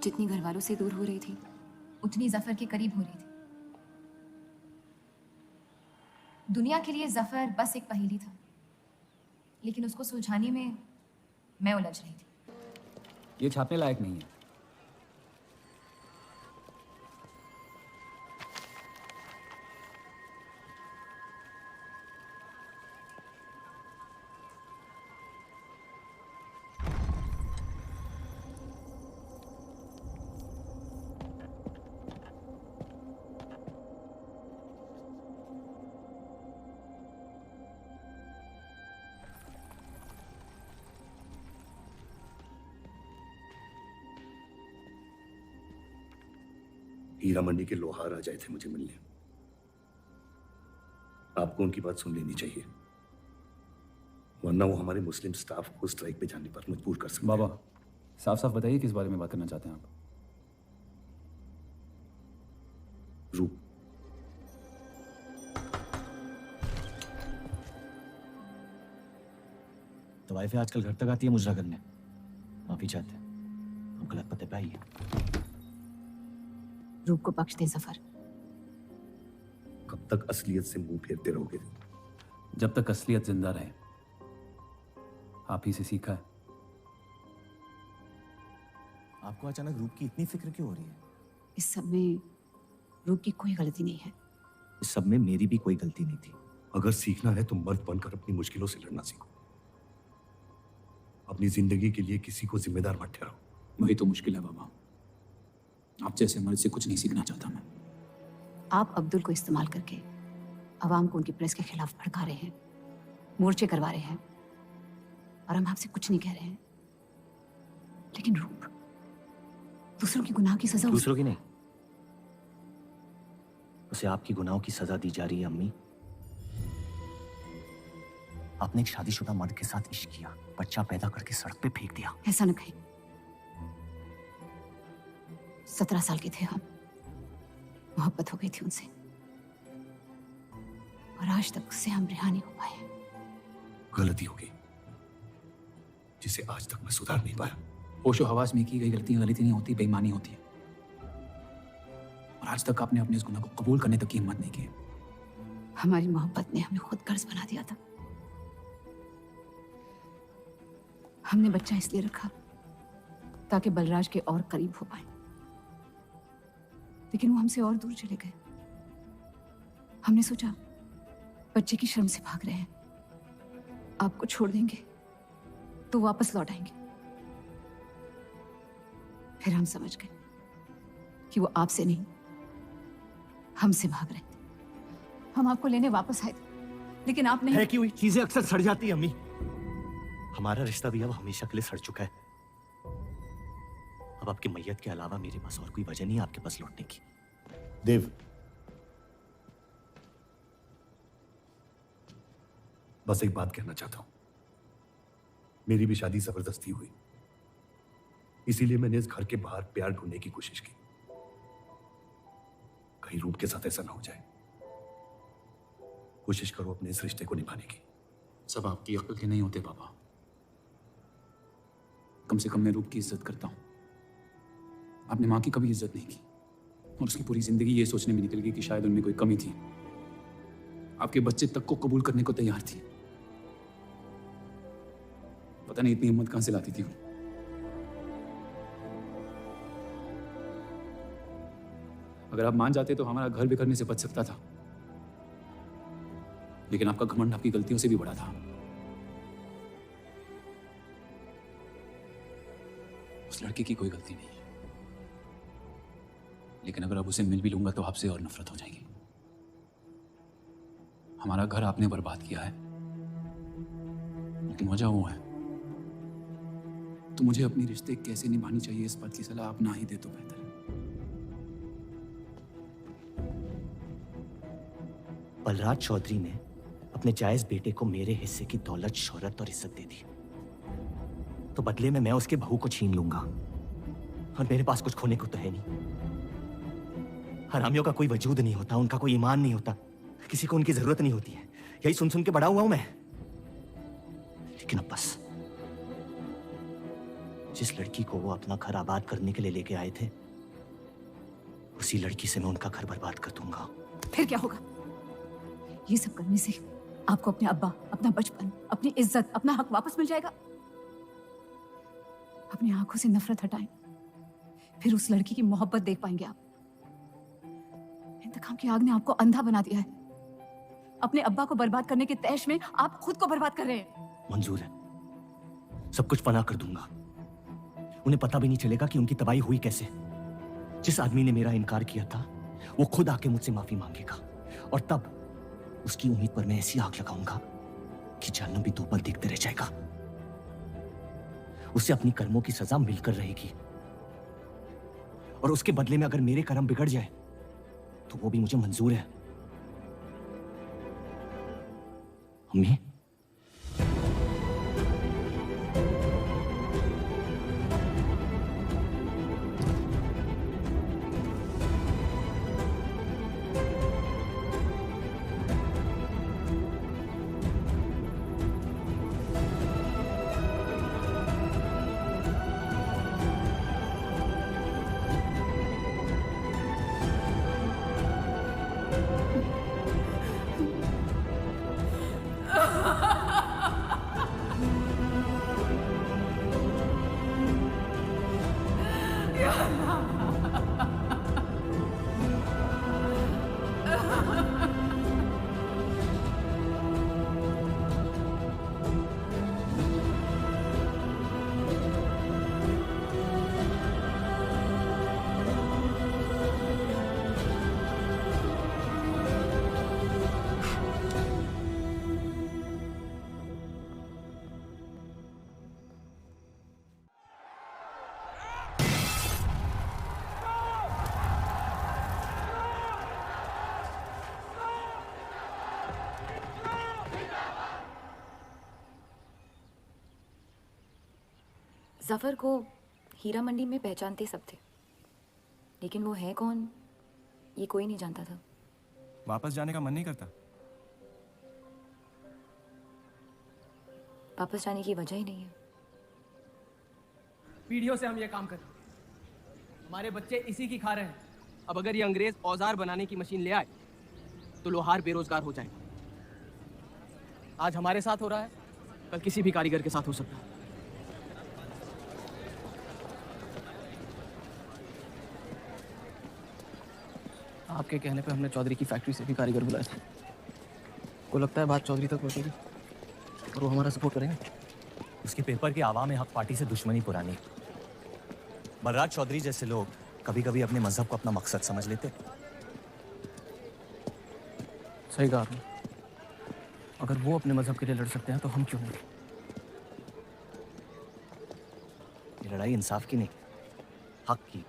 जितनी घर वालों से दूर हो रही थी, उतनी जफर के करीब हो रही थी। दुनिया के लिए जफर बस एक पहेली था, लेकिन उसको सुलझाने में मैं उलझ रही थी। ये छापने लायक नहीं है। हीरा मंडी के लोहार आ जाए थे मुझे मिलने। आपको उनकी बात सुन लेनी चाहिए, वरना वो हमारे मुस्लिम स्टाफ को स्ट्राइक पे जाने पर मजबूर कर सकते हैं। बाबा, साफ साफ बताइए किस बारे में बात करना चाहते हैं आप? रूप। तो वाइफ आजकल घर तक आती है मुजरा करने। माफी चाहते हैं, हम गलत पते पे आई है। रूप को बख्श दे जफर। कब तक असलियत से मुंह फेरते रहोगे? जब तक असलियत जिंदा रहे। आप ही से सीखा है। आपको अचानक रूप की इतनी फिक्र क्यों हो रही है? इस सब में रूप की कोई गलती नहीं है। इस सब में मेरी भी कोई गलती नहीं थी। अगर सीखना है तो मर्द बनकर अपनी मुश्किलों से लड़ना सीखो। अपनी जिंदगी के लिए किसी को जिम्मेदार मत ठहराओ। वही तो मुश्किल है बाबा। आप जैसे मर्द से कुछ नहीं सीखना चाहता मैं। आप अब्दुल को इस्तेमाल करके अवाम को उनकी प्रेस के खिलाफ भड़का रहे हैं, मोर्चे करवा रहे हैं, और हम आपसे कुछ नहीं कह रहे हैं। लेकिन रूप, दूसरों की गुनाह की सजा दूसरों की नहीं, उसे आपकी गुनाहों की सजा दी जा रही है। अम्मी, आपने एक शादीशुदा मर्द के साथ इश्क किया, बच्चा पैदा करके सड़क पे फेंक दिया। ऐसा न कहीं। 17 साल के थे हम, मोहब्बत हो गई थी उनसे, और आज तक उससे हम रिहा नहीं हो पाए। गलती हो गई जिसे आज तक मैं सुधार नहीं पाया। होशो हवास में की गई गलतियां गलती नहीं होती, बेईमानी होती है। और आज तक आपने अपने उस गुनाह को कबूल करने तक की हिम्मत नहीं की। हमारी मोहब्बत ने हमें खुद कर्ज बना दिया था। हमने बच्चा इसलिए रखा ताकि बलराज के और करीब हो पाए। लेकिन वो हमसे और दूर चले गए। हमने सोचा बच्चे की शर्म से भाग रहे हैं, आपको छोड़ देंगे तो वापस लौट आएंगे। फिर हम समझ गए कि वो आपसे नहीं हमसे भाग रहे थे। हम आपको लेने वापस आए थे, लेकिन आप नहीं। है कि हुई चीजें अक्सर सड़ जाती है अम्मी। हमारा रिश्ता भी अब हमेशा के लिए सड़ चुका है। अब आपकी मैयत के अलावा मेरे पास और कोई वजह नहीं है आपके पास लौटने की। देव, बस एक बात कहना चाहता हूं। मेरी भी शादी जबरदस्ती हुई, इसीलिए मैंने इस घर के बाहर प्यार ढूंढने की कोशिश की। कहीं रूप के साथ ऐसा ना हो जाए। कोशिश करो अपने इस रिश्ते को निभाने की। सब आपकी अक्ल के नहीं होते पापा। कम से कम मैं रूप की इज्जत करता हूं। आपने माँ की कभी इज्जत नहीं की और उसकी पूरी जिंदगी ये सोचने में निकल गई कि शायद उनमें कोई कमी थी। आपके बच्चे तक को कबूल करने को तैयार थी। पता नहीं इतनी हिम्मत कहां से लाती थी वो। अगर आप मान जाते तो हमारा घर बिखरने से बच सकता था, लेकिन आपका घमंड आपकी गलतियों से भी बड़ा था। उस लड़के की कोई गलती नहीं है, लेकिन अगर अब उसे मिल भी लूंगा तो आपसे और नफरत हो जाएगी। हमारा घर आपने बर्बाद किया है, लेकिन वजह वो है। तो मुझे अपनी रिश्ते कैसे निभानी चाहिए इस बात की सलाह आप ना ही दे तो बेहतर है। बलराज चौधरी ने अपने जायज बेटे को मेरे हिस्से की दौलत, शोहरत और इज्जत दे दी, तो बदले में मैं उसके बहू को छीन लूंगा। और मेरे पास कुछ खोने को तो है नहीं। हरामियों का कोई वजूद नहीं होता, उनका कोई ईमान नहीं होता, किसी को उनकी जरूरत नहीं होती है। यही सुन सुन के बड़ा हुआ हूं मैं। लेकिन अब बस, जिस लड़की को वो अपना घर आबाद करने के लिए लेके आए थे, उसी लड़की से मैं उनका घर बर्बाद कर दूंगा। फिर क्या होगा? ये सब करने से आपको अपने अब्बा, अपना बचपन, अपनी इज्जत, अपना हक वापस मिल जाएगा। अपनी आंखों से नफरत हटाएं, फिर उस लड़की की मोहब्बत देख पाएंगे आप। इंतकाम की आग ने आपको अंधा बना दिया है। अपने अब्बा को बर्बाद करने के तैश में आप खुद को बर्बाद कर रहे हैं। मंजूर है, सब कुछ फना कर दूंगा। उन्हें पता भी नहीं चलेगा कि उनकी तबाही हुई कैसे। जिस आदमी ने मेरा इनकार किया था, वो खुद आके मुझसे माफी मांगेगा, और तब उसकी उम्मीद पर मैं ऐसी आग लगाऊंगा कि जहन्नम भी दो पल देखते रह जाएगा। उसे अपनी कर्मों की सजा मिलकर रहेगी, और उसके बदले में अगर मेरे कर्म बिगड़ जाए तो वो भी मुझे मंजूर है। अम्मी, जफर को हीरा मंडी में पहचानते सब थे, लेकिन वो है कौन ये कोई नहीं जानता था। वापस जाने का मन नहीं करता? वापस जाने की वजह ही नहीं है। पीढ़ियों से हम ये काम कर रहे हैं, हमारे बच्चे इसी की खा रहे हैं। अब अगर ये अंग्रेज औजार बनाने की मशीन ले आए तो लोहार बेरोजगार हो जाएगा। आज हमारे साथ हो रहा है, कल किसी भी कारीगर के साथ हो सकता है। आपके कहने पे हमने चौधरी की फैक्ट्री से भी कारीगर बुलाए थे। को लगता है बात चौधरी तक पहुंचेगी और वो हमारा सपोर्ट करेंगे। उसके पेपर के आवाम हक पार्टी से दुश्मनी पुरानी। बलराज चौधरी जैसे लोग कभी कभी अपने मजहब को अपना मकसद समझ लेते। सही कहा आपने। अगर वो अपने मजहब के लिए लड़ सकते हैं तो हम क्यों नहीं? ये लड़ाई इंसाफ की नहीं, हक की।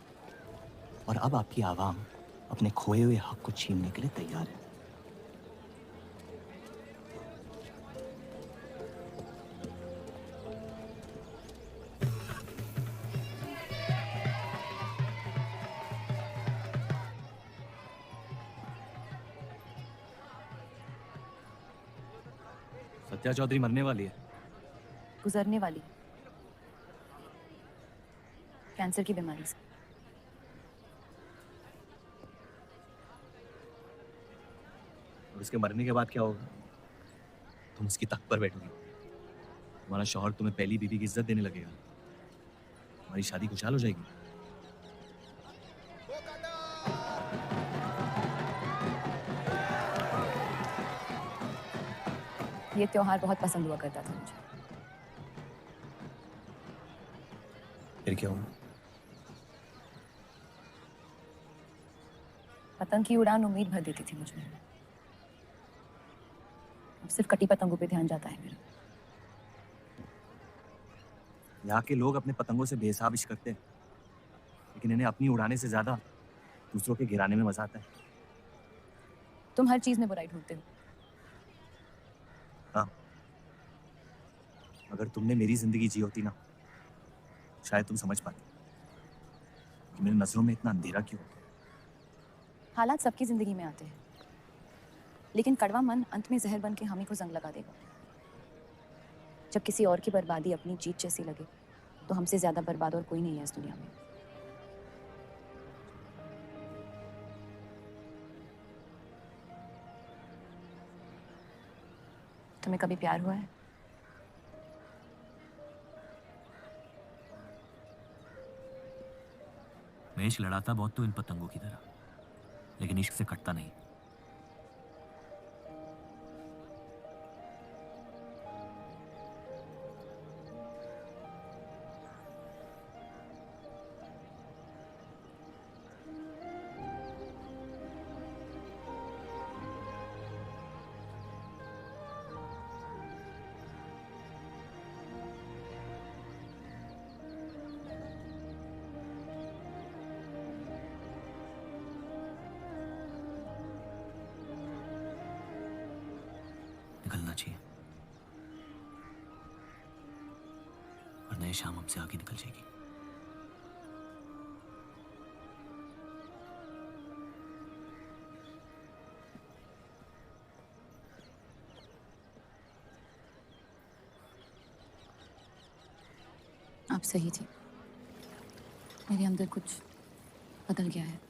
और अब आपकी आवाम अपने खोए हुए हक को छीनने के लिए तैयार है। सत्या चौधरी मरने वाली है। गुजरने वाली, कैंसर की बीमारी से। और उसके मरने के बाद क्या होगा? तुम उसकी तख्त पर बैठोगी, तुम्हारा शौहर तुम्हें पहली बीवी की इज्जत देने लगेगा, हमारी शादी खुशहाल हो जाएगी। ये त्योहार बहुत पसंद हुआ करता था मुझे। फिर क्या हुआ? पतंग की उड़ान उम्मीद भर देती थी मुझे। अब सिर्फ कटी पतंगों पे ध्यान जाता है मेरा। यहाँ के लोग अपने पतंगों से बेहिसाब इश्क करते हैं, लेकिन इन्हें अपनी उड़ाने से ज्यादा दूसरों के गिराने में मजा आता है। तुम हर चीज में बुराई ढूंढते हो। हाँ, अगर तुमने मेरी जिंदगी जी होती ना, शायद तुम समझ पाती कि मेरी नजरों में इतना अंधेरा क्यों होता है। हालात सबकी जिंदगी में आते हैं, लेकिन कड़वा मन अंत में जहर बन के हम ही को जंग लगा देगा। जब किसी और की बर्बादी अपनी जीत जैसी लगे, तो हमसे ज्यादा बर्बाद और कोई नहीं है इस दुनिया में। तुम्हें कभी प्यार हुआ है? मैं इश्क लड़ाता बहुत तो इन पतंगों की तरह, लेकिन इश्क से कटता नहीं। निकलना चाहिए, वरना ये शाम हमसे आगे निकल जाएगी। आप सही थे, मेरे अंदर कुछ बदल गया है।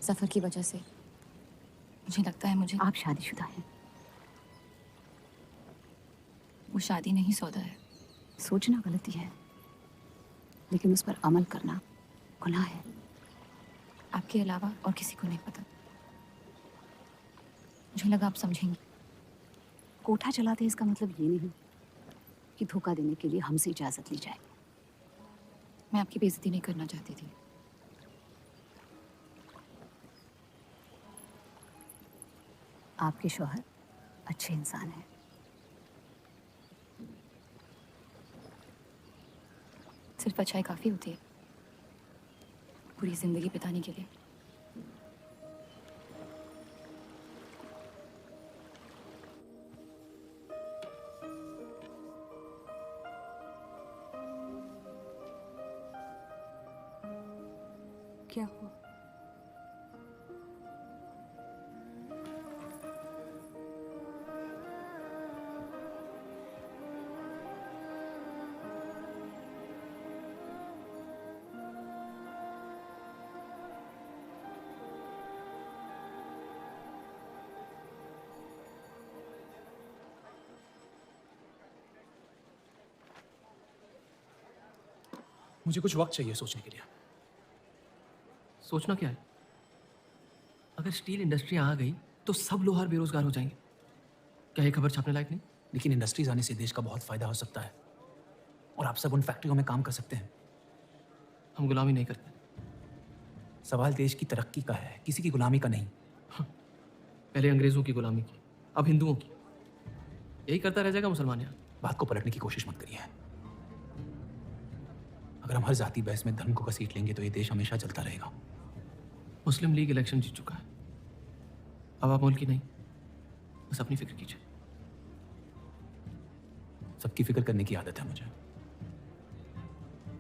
सफर की वजह से मुझे लगता है मुझे। आप शादीशुदा हैं। वो शादी नहीं सौदा है। सोचना गलती है, लेकिन उस पर अमल करना गुनाह है। आपके अलावा और किसी को नहीं पता। मुझे लगा आप समझेंगी। कोठा चलाते इसका मतलब ये नहीं कि धोखा देने के लिए हमसे इजाजत ली जाए। मैं आपकी बेइज्जती नहीं करना चाहती थी। आपके शौहर अच्छे इंसान हैं। सिर्फ अच्छाई काफी होती है पूरी जिंदगी बिताने के लिए। क्या हुआ? मुझे कुछ वक्त चाहिए सोचने के लिए। सोचना क्या है? अगर स्टील इंडस्ट्री आ गई तो सब लोहार बेरोजगार हो जाएंगे। क्या ये खबर छापने लायक नहीं? लेकिन इंडस्ट्रीज आने से देश का बहुत फायदा हो सकता है और आप सब उन फैक्ट्रियों में काम कर सकते हैं। हम गुलामी नहीं करते। सवाल देश की तरक्की का है, किसी की गुलामी का नहीं। पहले अंग्रेजों की गुलामी की, अब हिंदुओं की। यही करता रह जाएगा मुसलमान यहाँ। बात को पलटने की कोशिश मत करिए। अगर हम हर जाति बहस में धर्म को घसीट लेंगे तो ये देश हमेशा चलता रहेगा। मुस्लिम लीग इलेक्शन जीत चुका है, अब आप मुल्क की नहीं, बस अपनी फिक्र कीजिए। सबकी फिक्र करने की आदत है मुझे,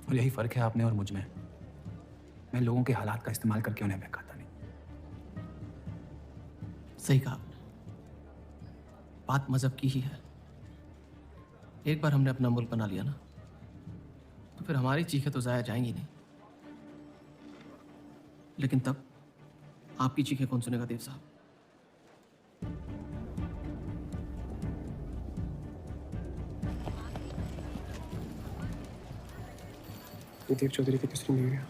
और यही फर्क है आपने और मुझ में। मैं लोगों के हालात का इस्तेमाल करके उन्हें बहकाता नहीं। सही कहा आपने, बात मजहब की ही है। एक बार हमने अपना मुल्क बना लिया ना, तो फिर हमारी चीखें तो जाया जाएंगी नहीं। लेकिन तब आपकी चीखें कौन सुनेगा देव साहब? देव चौधरी की तीसरी बीवी है।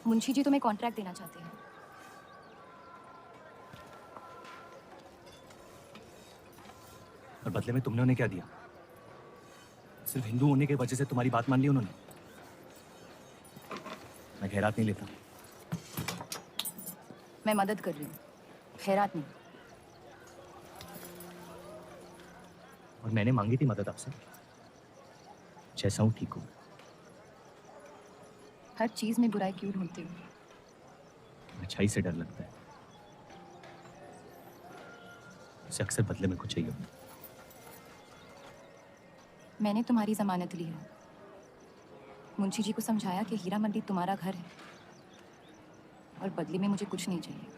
मुंशी जी तुम्हें कॉन्ट्रैक्ट देना चाहते हैं। और बदले में तुमने उन्हें क्या दिया? सिर्फ हिंदू होने की वजह से तुम्हारी बात मान ली उन्होंने? मैं खैरात नहीं लेता। मैं मदद कर रही हूँ, खैरात नहीं। और मैंने मांगी थी मदद आपसे। जैसा हूं ठीक हूं। हर चीज में बुराई क्यों ढूंढते हो? अच्छाई से डर लगता है। उसे अक्सर बदले में कुछ चाहिए होता है। मैंने तुम्हारी जमानत ली है। मुंशी जी को समझाया कि हीरा मंडी तुम्हारा घर है और बदले में मुझे कुछ नहीं चाहिए।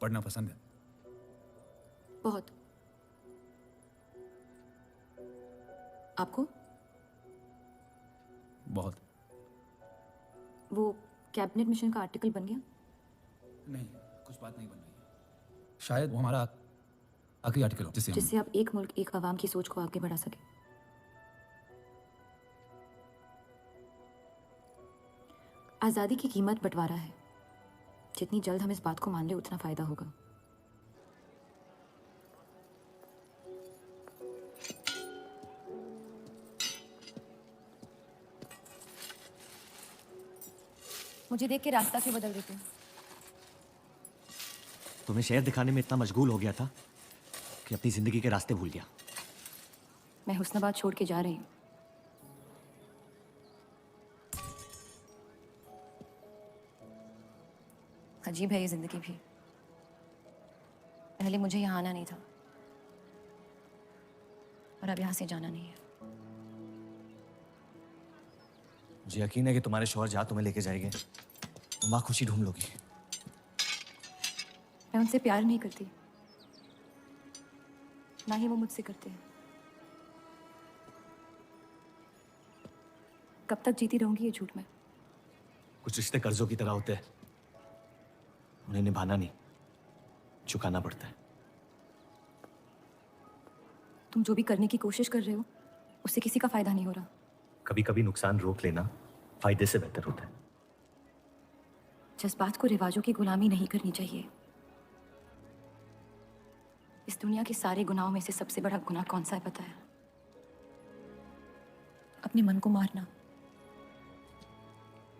पढ़ना पसंद है? बहुत। आपको? बहुत। वो कैबिनेट मिशन का आर्टिकल बन गया? नहीं, कुछ बात नहीं बन रही है। शायद वो हमारा आखिरी आर्टिकल हो जिससे आप एक मुल्क एक आवाम की सोच को आगे बढ़ा सके। आज़ादी की कीमत बंटवारा है। जितनी जल्द हम इस बात को मान ले उतना फायदा होगा। मुझे देख के रास्ता क्यों बदल देते हो? तुम्हें शहर दिखाने में इतना मशगूल हो गया था कि अपनी जिंदगी के रास्ते भूल गया। मैं हुस्नाबाद छोड़ के जा रही हूँ। अजीब है ये जिंदगी भी। पहले मुझे यहाँ आना नहीं था और अब यहाँ से जाना नहीं है। मुझे यकीन है कि तुम्हारे शौहर जहाँ तुम्हें लेके जाएंगे तुम वहाँ खुशी ढूंढ लोगी। मैं उनसे प्यार नहीं करती, ना ही वो मुझसे करते हैं। कब तक जीती रहूंगी ये झूठ में? कुछ रिश्ते कर्जों की तरह होते हैं, उन्हें निभाना नहीं, चुकाना पड़ता है। तुम जो भी करने की कोशिश कर रहे हो उससे किसी का फायदा नहीं हो रहा। कभी कभी नुकसान रोक लेना फायदे से बेहतर होता है। जज्बात को रिवाजों की गुलामी नहीं करनी चाहिए। इस दुनिया के सारे गुनाहों में से सबसे बड़ा गुनाह कौन सा है पता है? अपने मन को मारना।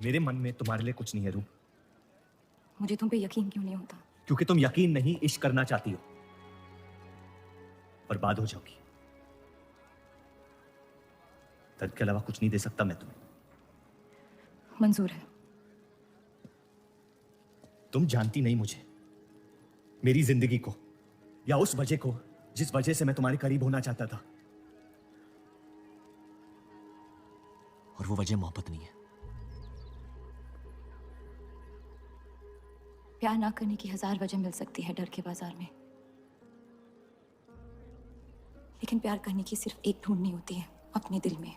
मेरे मन में तुम्हारे लिए कुछ नहीं है रूप। मुझे तुम पे यकीन क्यों नहीं होता? क्योंकि तुम यकीन नहीं इश्क करना चाहती हो। बर्बाद हो जाओगी। दर्द के अलावा कुछ नहीं दे सकता मैं तुम्हें। मंजूर है। तुम जानती नहीं मुझे, मेरी जिंदगी को, या उस वजह को जिस वजह से मैं तुम्हारे करीब होना चाहता था। और वो वजह मोहब्बत नहीं है। प्यार ना करने की 1000 वजह मिल सकती है डर के बाजार में, लेकिन प्यार करने की सिर्फ एक ढूंढनी होती है, अपने दिल में।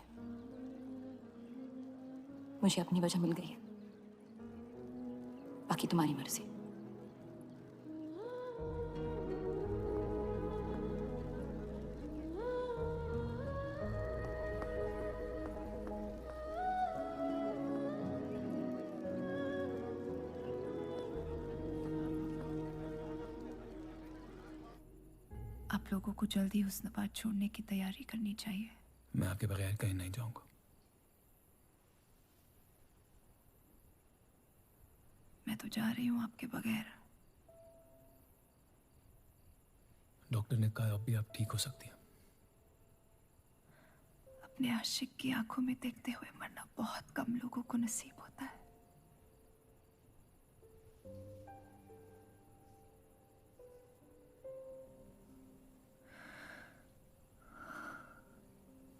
मुझे अपनी वजह मिल गई है, बाकी तुम्हारी मर्जी। आप लोगों को जल्दी हुस्नाबाद छोड़ने की तैयारी करनी चाहिए। मैं आपके बगैर कहीं नहीं जाऊंगा। मैं तो जा रही हूँ आपके बगैर। डॉक्टर ने कहा अब भी आप ठीक हो सकती हैं। अपने आशिक की आंखों में देखते हुए मरना बहुत कम लोगों को नसीब होता है।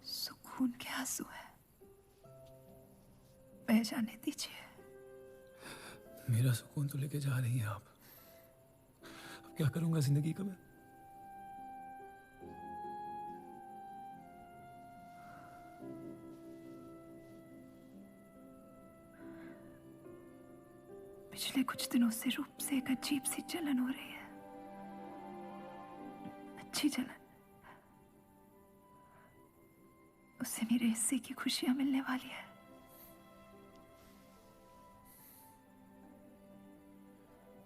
सुकून के आंसू है, बह जाने दीजिए। मेरा सुकून तो लेके जा रही हैं आप। अब क्या करूंगा जिंदगी का मैं? पिछले कुछ दिनों से रूप से एक अजीब सी जलन हो रही है, अच्छी जलन। उससे मेरे हिस्से की खुशियां मिलने वाली है।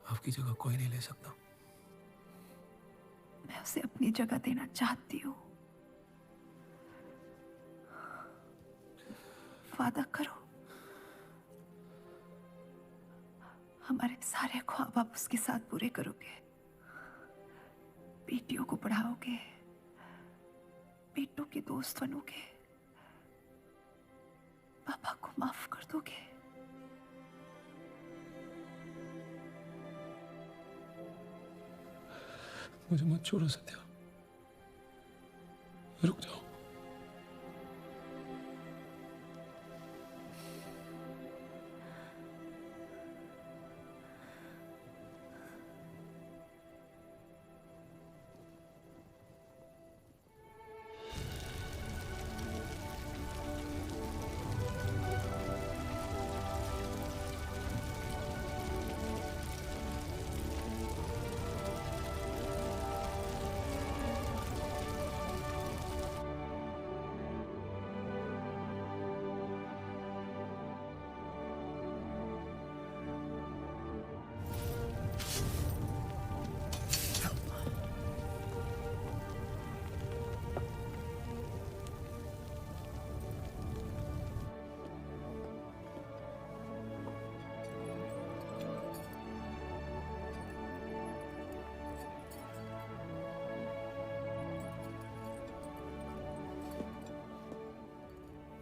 आपकी जगह कोई नहीं ले सकता। मैं उसे अपनी जगह देना चाहती हूँ। वादा करो, हमारे सारे ख्वाब आप उसके साथ पूरे करोगे। बेटियों को पढ़ाओगे, बेटों के दोस्त बनोगे, पापा को माफ कर दोगे। मुझे मत छोड़ो सत्या, रुक जाओ।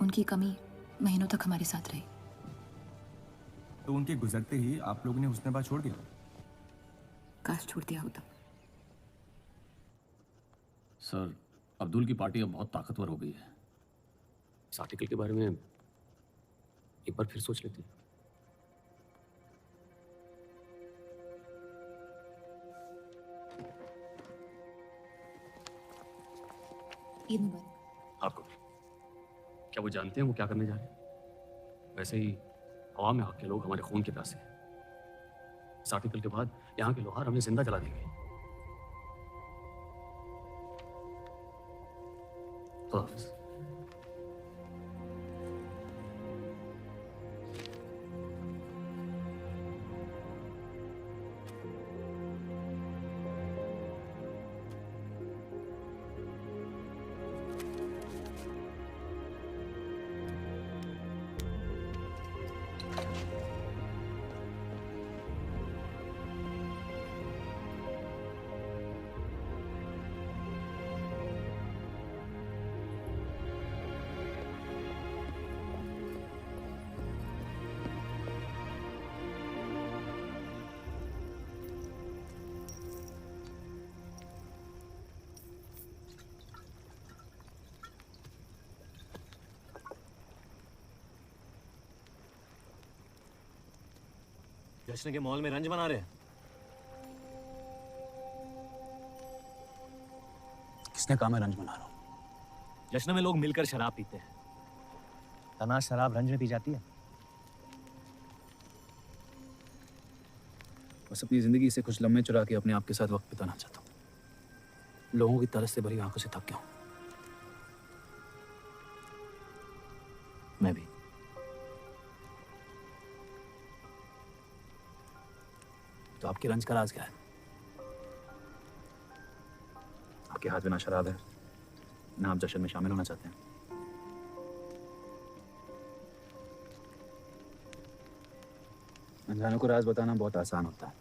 उनकी कमी महीनों तक हमारे साथ रही। तो उनके गुजरते ही आप लोगों ने हुस्नाबाद छोड़ दिया? काश छोड़ दिया होता। सर, अब्दुल की पार्टी अब बहुत ताकतवर हो गई है। इस आर्टिकल के बारे में एक बार फिर सोच लेते हैं। ईद मुबारक। आपको भी। क्या वो जानते हैं वो क्या करने जा रहे हैं? वैसे ही अवाम में हक के लोग हमारे खून के प्यासे हैं। इस आर्टिकल के बाद यहाँ के लोहार हमें जिंदा जला देंगे। खुदा हाफिज़। जश्न के मॉल में रंज बना रहे हैं। किसने कहा मैं रंज बना रहा हूँ? जश्न में लोग मिलकर शराब पीते हैं। तनाश शराब रंज में पी जाती है। बस अपनी जिंदगी से कुछ लम्हे चुरा के अपने आप के साथ वक्त बिताना चाहता हूँ। लोगों की तरस से भरी आंखों से थक गया हूँ। मैं भी। तो आपके रंज का राज क्या है? आपके हाथ में ना शराब है, ना आप जश्न में शामिल होना चाहते हैं। अनजानों को राज बताना बहुत आसान होता है।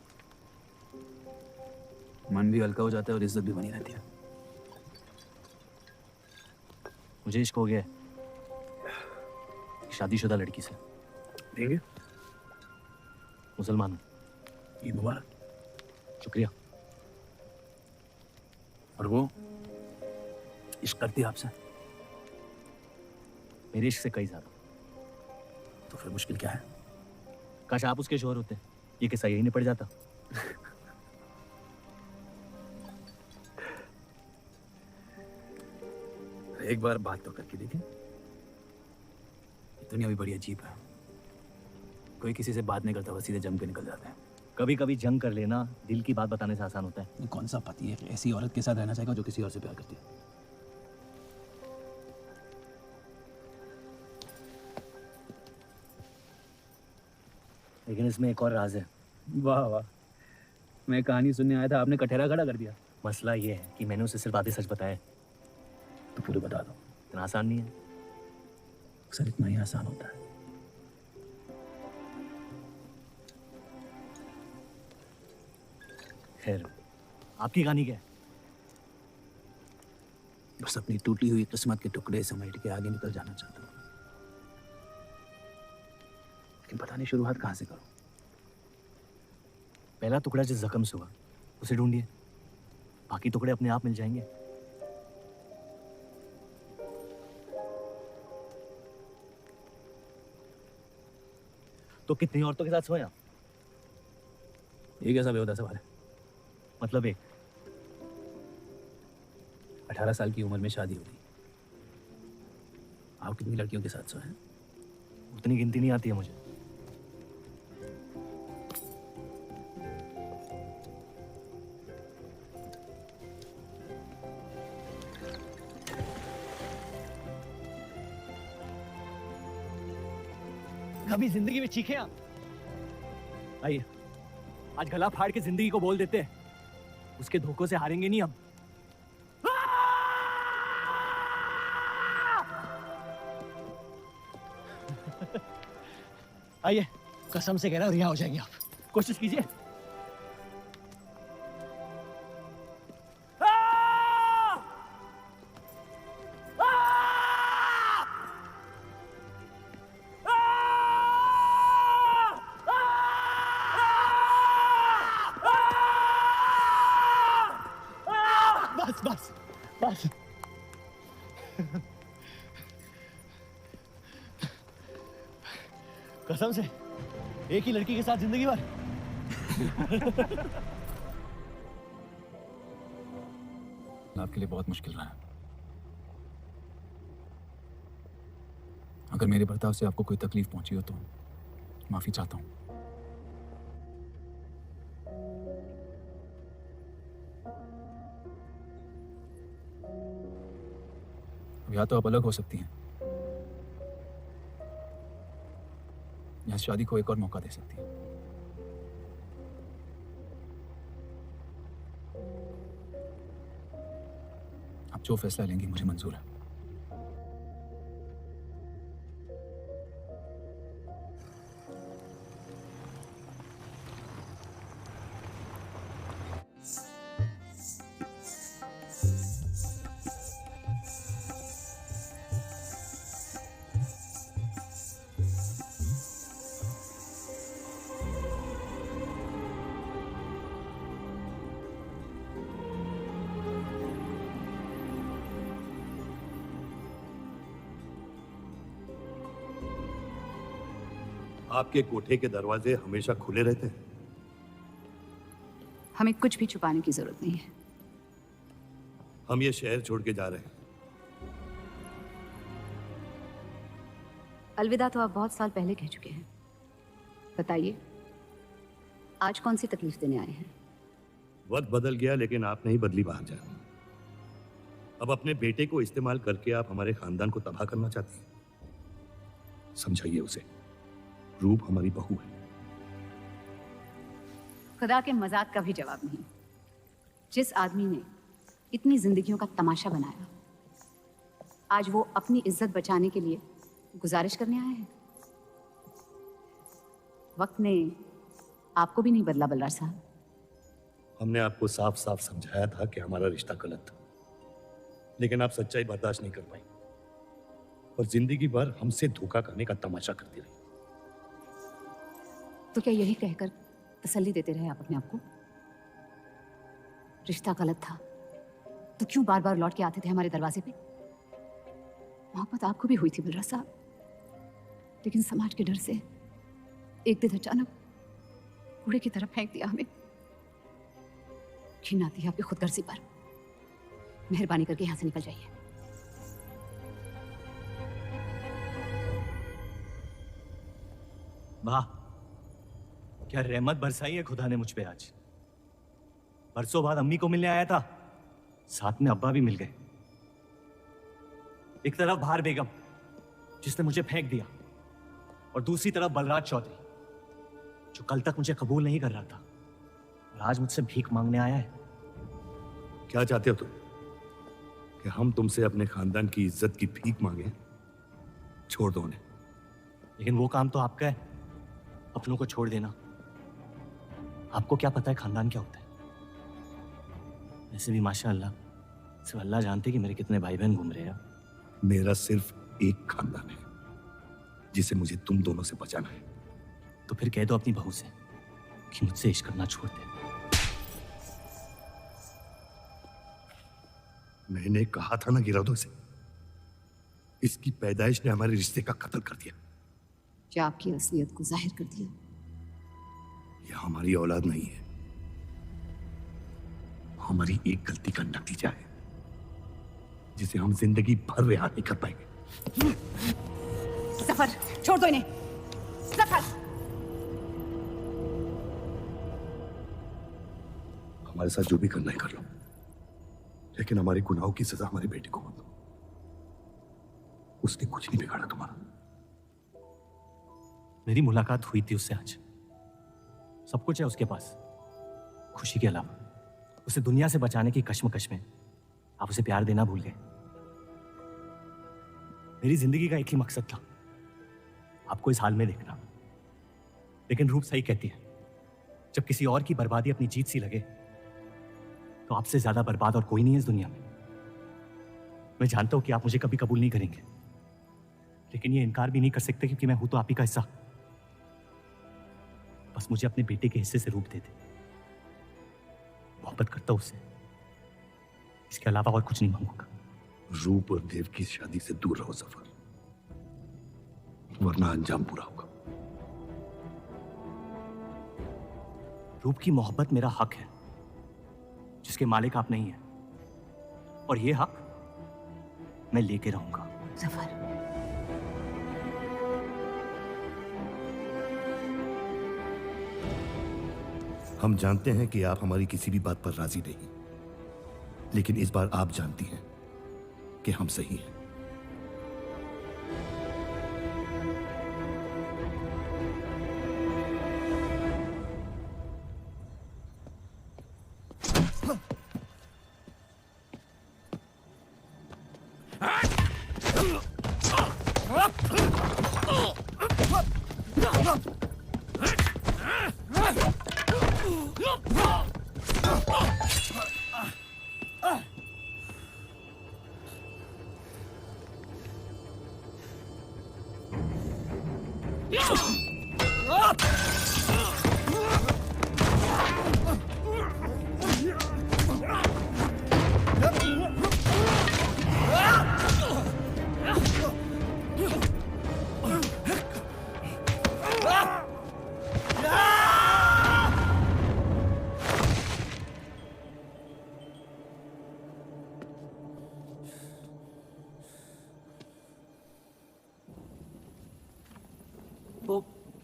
मन भी हल्का हो जाता है और इज्जत भी बनी रहती है। मुझे इश्क हो गया शादीशुदा लड़की से। देंगे? मुसलमान हूं। ईद मुबारक। शुक्रिया। और वो इश्क करती है आपसे? मेरे इश्क से कई ज्यादा। तो फिर मुश्किल क्या है? काश आप उसके शोहर होते, ये किस्सा यही निपट जाता। एक बार बात तो करके देखें। दुनिया भी बड़ी अजीब है। कोई किसी से बात नहीं करता, बस सीधे जम के निकल जाते हैं। कभी कभी जंग कर लेना दिल की बात बताने से आसान होता है। कौन सा पति है ऐसी औरत के साथ रहना चाहेगा जो किसी और से प्यार करती है? लेकिन इसमें एक और राज है। वाह वाह, मैं कहानी सुनने आया था, आपने कटहरा खड़ा कर दिया। मसला ये है कि मैंने उसे सिर्फ आधे सच बताए। तो पूरे बता दो। इतना आसान नहीं है। अक्सर इतना ही आसान होता है। खैर, आपकी कहानी क्या है? बस अपनी टूटी हुई किस्मत के टुकड़े समेट के आगे निकल जाना चाहता हूँ, लेकिन पता नहीं शुरुआत कहाँ से करूँ। पहला टुकड़ा जिस जख्म से हुआ उसे ढूंढिए, बाकी टुकड़े अपने आप मिल जाएंगे। तो कितनी औरतों के साथ सोया? ये कैसा बेहुदा सवाल है? मतलब एक 18 साल की उम्र में शादी होगी, आप कितनी लड़कियों के साथ सोए हैं? उतनी गिनती नहीं आती है मुझे। कभी जिंदगी में चीखे आप? आइए आज गला फाड़ के जिंदगी को बोल देते हैं, उसके धोखों से हारेंगे नहीं हम। आइए कसम से कह रहा हूं रिहा हो जाएंगे आप, कोशिश कीजिए। बस बस कसम से एक ही लड़की के साथ जिंदगी भर। आपके लिए बहुत मुश्किल रहा है। अगर मेरे बर्ताव से आपको कोई तकलीफ पहुंची हो तो माफी चाहता हूं। या तो आप अलग हो सकती हैं, या शादी को एक और मौका दे सकती हैं। आप जो फैसला लेंगी मुझे मंजूर है। आपके कोठे के दरवाजे हमेशा खुले रहते हैं। हमें कुछ भी छुपाने की जरूरत नहीं है। हम ये शहर छोड़ के जा रहे हैं। अलविदा तो आप बहुत साल पहले कह चुके हैं। बताइए, आज कौन सी तकलीफ देने आए हैं? वक्त बदल गया, लेकिन आप नहीं बदली बाहर जान। अब अपने बेटे को इस्तेमाल करके आप हमारे खानदान को तबाह करना चाहती हैं। समझाइए उसे, रूप हमारी बहू है। खुदा के मजाक का भी जवाब नहीं। जिस आदमी ने इतनी जिंदगियों का तमाशा बनाया, आज वो अपनी इज्जत बचाने के लिए गुजारिश करने आए हैं। वक्त ने आपको भी नहीं बदला बलराज साहब। हमने आपको साफ साफ समझाया था कि हमारा रिश्ता गलत था, लेकिन आप सच्चाई बर्दाश्त नहीं कर पाई और जिंदगी भर हमसे धोखा करने का तमाशा करती रही। तो क्या यही कहकर तसल्ली देते रहे आप अपने आप को? रिश्ता गलत था तो क्यों बार बार लौट के आते थे हमारे दरवाजे पे? मोहब्बत आपको भी हुई थी बलराज साहब, लेकिन समाज के डर से एक दिन अचानक कूड़े की तरफ फेंक दिया हमें। घिन आती है आपकी खुदगर्जी पर। मेहरबानी करके यहां से निकल जाइए। वाह, क्या रहमत बरसाई है खुदा ने मुझ पे आज। बरसों बाद अम्मी को मिलने आया था, साथ में अब्बा भी मिल गए। एक तरफ बहार बेगम जिसने मुझे फेंक दिया, और दूसरी तरफ बलराज चौधरी जो कल तक मुझे कबूल नहीं कर रहा था और आज मुझसे भीख मांगने आया है। क्या चाहते हो तुम? कि हम तुमसे अपने खानदान की इज्जत की भीख मांगे? छोड़ दो उन्हें। लेकिन वो काम तो आपका है, अपनों को छोड़ देना। आपको क्या पता है खानदान क्या होता है? वैसे भी माशाअल्लाह सिर्फ अल्लाह जानते कि मेरे कितने भाई बहन घूम रहे हैं। मेरा सिर्फ एक खानदान है जिसे मुझे तुम दोनों से बचाना है। तो फिर कह दो अपनी बहू से कि मुझसे इश्क करना छोड़ दे। मैंने कहा था ना गिरा दो इसे। इसकी पैदाइश ने हमारे रिश्ते का कत्ल कर दिया। क्या आपकी असलियत को जाहिर कर दिया? यह हमारी औलाद नहीं है, हमारी एक गलती का नतीजा है जिसे हम जिंदगी भर रिहा नहीं कर पाएंगे। सफर, छोड़ दो इन्हें। सफर। हमारे साथ जो भी करना है कर लो, लेकिन हमारे गुनाहों की सजा हमारे बेटे को मत दो। उसने कुछ नहीं बिगाड़ा तुम्हारा। मेरी मुलाकात हुई थी उससे आज। सब कुछ है उसके पास, खुशी के अलावा। उसे दुनिया से बचाने की कश्मकश में आप उसे प्यार देना भूल गए। मेरी जिंदगी का एक ही मकसद था, आपको इस हाल में देखना। लेकिन रूप सही कहती है, जब किसी और की बर्बादी अपनी जीत सी लगे तो आपसे ज्यादा बर्बाद और कोई नहीं है इस दुनिया में। मैं जानता हूं कि आप मुझे कभी कबूल नहीं करेंगे, लेकिन ये इनकार भी नहीं कर सकते क्योंकि मैं हूं तो आप ही का हिस्सा। बस मुझे अपने बेटे के हिस्से से रूप दे दे। मोहब्बत करता हूं उससे, इसके अलावा और कुछ नहीं मांगूंगा। रूप और देव की शादी से दूर रहो सफर, वरना अंजाम बुरा होगा। रूप की मोहब्बत मेरा हक है जिसके मालिक आप नहीं है, और ये हक मैं लेके रहूंगा। सफर। हम जानते हैं कि आप हमारी किसी भी बात पर राजी नहीं, लेकिन इस बार आप जानती हैं कि हम सही हैं।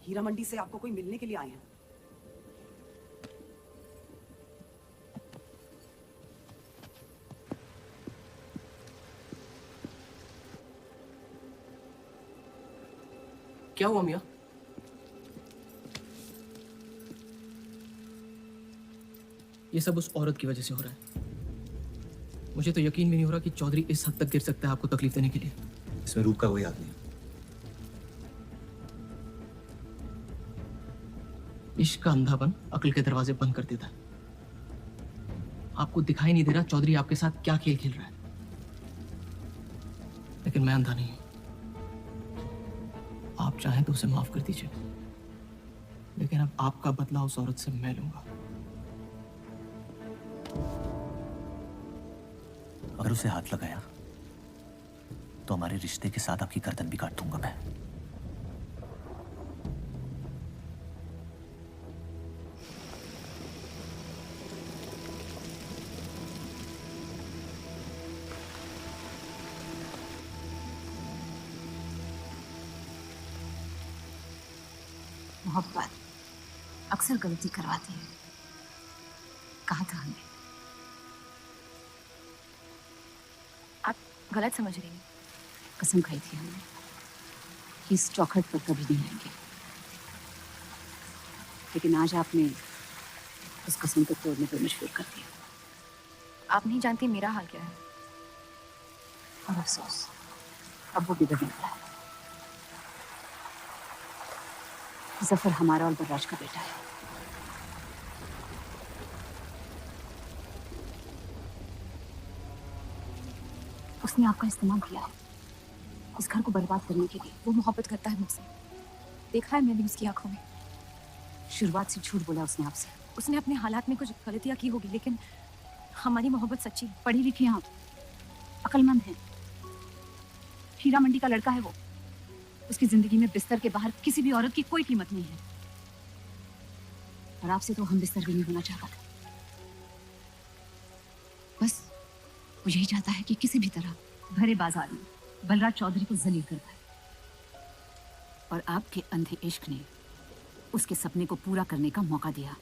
हीरा मंडी से आपको कोई मिलने के लिए आए हैं। क्या हुआ मियाँ? ये सब उस औरत की वजह से हो रहा है। मुझे तो यकीन भी नहीं हो रहा कि चौधरी इस हद तक गिर सकता है आपको तकलीफ देने के लिए। इसमें रूप का कोई हाथ नहीं। इश्क का अंधापन अक्ल के दरवाजे बंद कर देता है। आपको दिखाई नहीं दे रहा चौधरी आपके साथ क्या खेल खेल रहा है, लेकिन मैं अंधा नहीं हूं। आप चाहें तो उसे माफ कर दीजिए, लेकिन अब आपका बदला उस औरत से मैं लूंगा। अगर उसे हाथ लगाया तो हमारे रिश्ते के साथ आपकी गर्दन भी काट दूंगा मैं। मोहब्बत अक्सर गलती करवाती है, कहा था हमने। आप गलत समझ रही हैं। कसम खाई थी हमने कि इस चौखट पर कभी नहीं आएंगे, लेकिन आज आपने उस कसम को तोड़ने पर मजबूर कर दिया। आप नहीं जानती मेरा हाल क्या है। और अफसोस अब वो बिगड़ने वाला है। जफर हमारा और बर्राज का बेटा है। उसने आपका इस्तेमाल किया है इस घर को बर्बाद करने के लिए। वो मोहब्बत करता है मुझसे, देखा है मैंने उसकी आंखों में। शुरुआत से झूठ बोला उसने आपसे। उसने अपने हालात में कुछ गलतियां की होगी, लेकिन हमारी मोहब्बत सच्ची। पढ़ी लिखी हैं आप, अक्लमंद हैं। हीरा मंडी का लड़का है वो। उसकी जिंदगी में बिस्तर के बाहर किसी भी औरत की कोई कीमत नहीं है। और आपसे तो हम बिस्तर भी नहीं होना चाहता था। बस वो यही चाहता है कि किसी भी तरह भरे बाजार में बलराज चौधरी को जलील कर पाए। और आपके अंधे इश्क ने उसके सपने को पूरा करने का मौका दिया।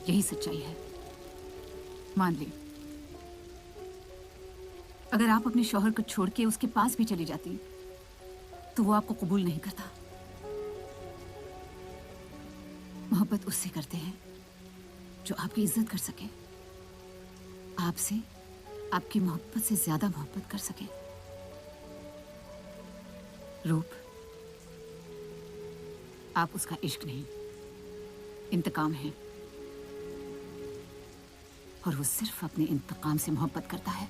यही सच्चाई है, मान ले। अगर आप अपने शौहर को छोड़ के उसके पास भी चली जाती तो वो आपको कबूल नहीं करता। मोहब्बत उससे करते हैं जो आपकी इज्जत कर सके, आपसे आपकी मोहब्बत से ज्यादा मोहब्बत कर सके। रूप, आप उसका इश्क नहीं, इंतकाम है। और वो सिर्फ अपने इंतकाम से मोहब्बत करता है।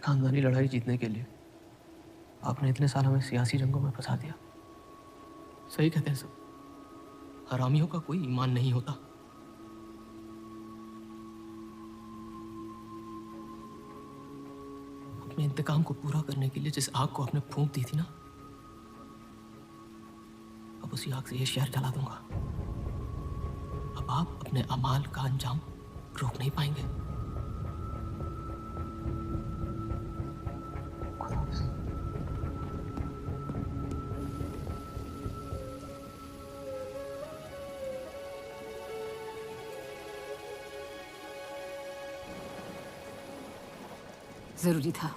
खानदानी लड़ाई जीतने के लिए आपने इतने साल हमें सियासी जंगों में फंसा दिया। सही कहते हैं सब, हरामियों का कोई ईमान नहीं होता। अपने इंतकाम को पूरा करने के लिए जिस आग को आपने फूंक दी थी ना, अब उसी आग से ये शहर जला दूंगा। अब आप अपने अमाल का अंजाम रोक नहीं पाएंगे। जरूरी था।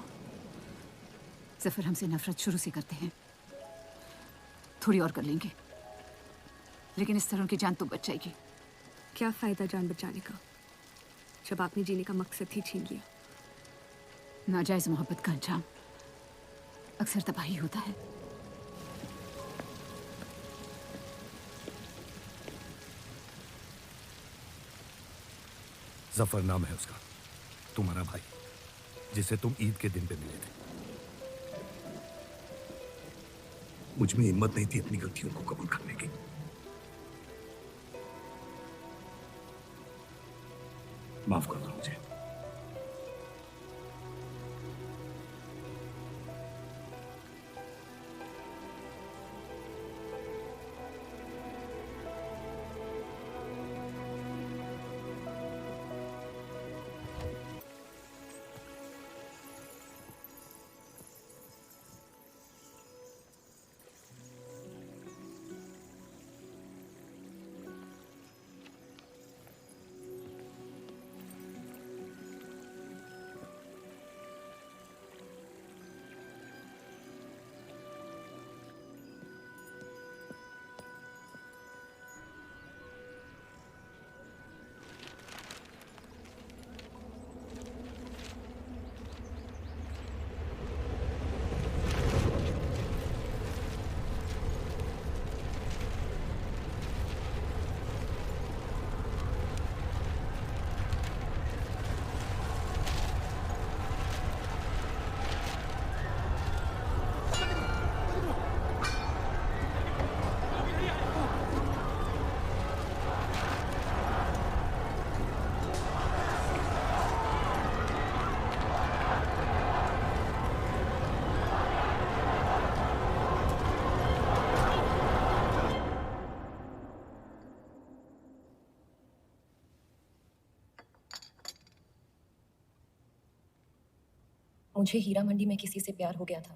जफर हमसे नफरत शुरू से करते हैं। थोड़ी और कर लेंगे, लेकिन इस तरह उनकी जान तो बच जाएगी। क्या फायदा जान बचाने का जब आपने जीने का मकसद ही छीन लिया। नाजायज मोहब्बत का अंजाम अक्सर तबाही होता है। जफर नाम है उसका, तुम्हारा भाई, जिसे तुम ईद के दिन पे मिले थे। मुझ में हिम्मत नहीं थी अपनी गलतियों को कबूल करने की। माफ कर दो मुझे। मुझे हीरा मंडी में किसी से प्यार हो गया था।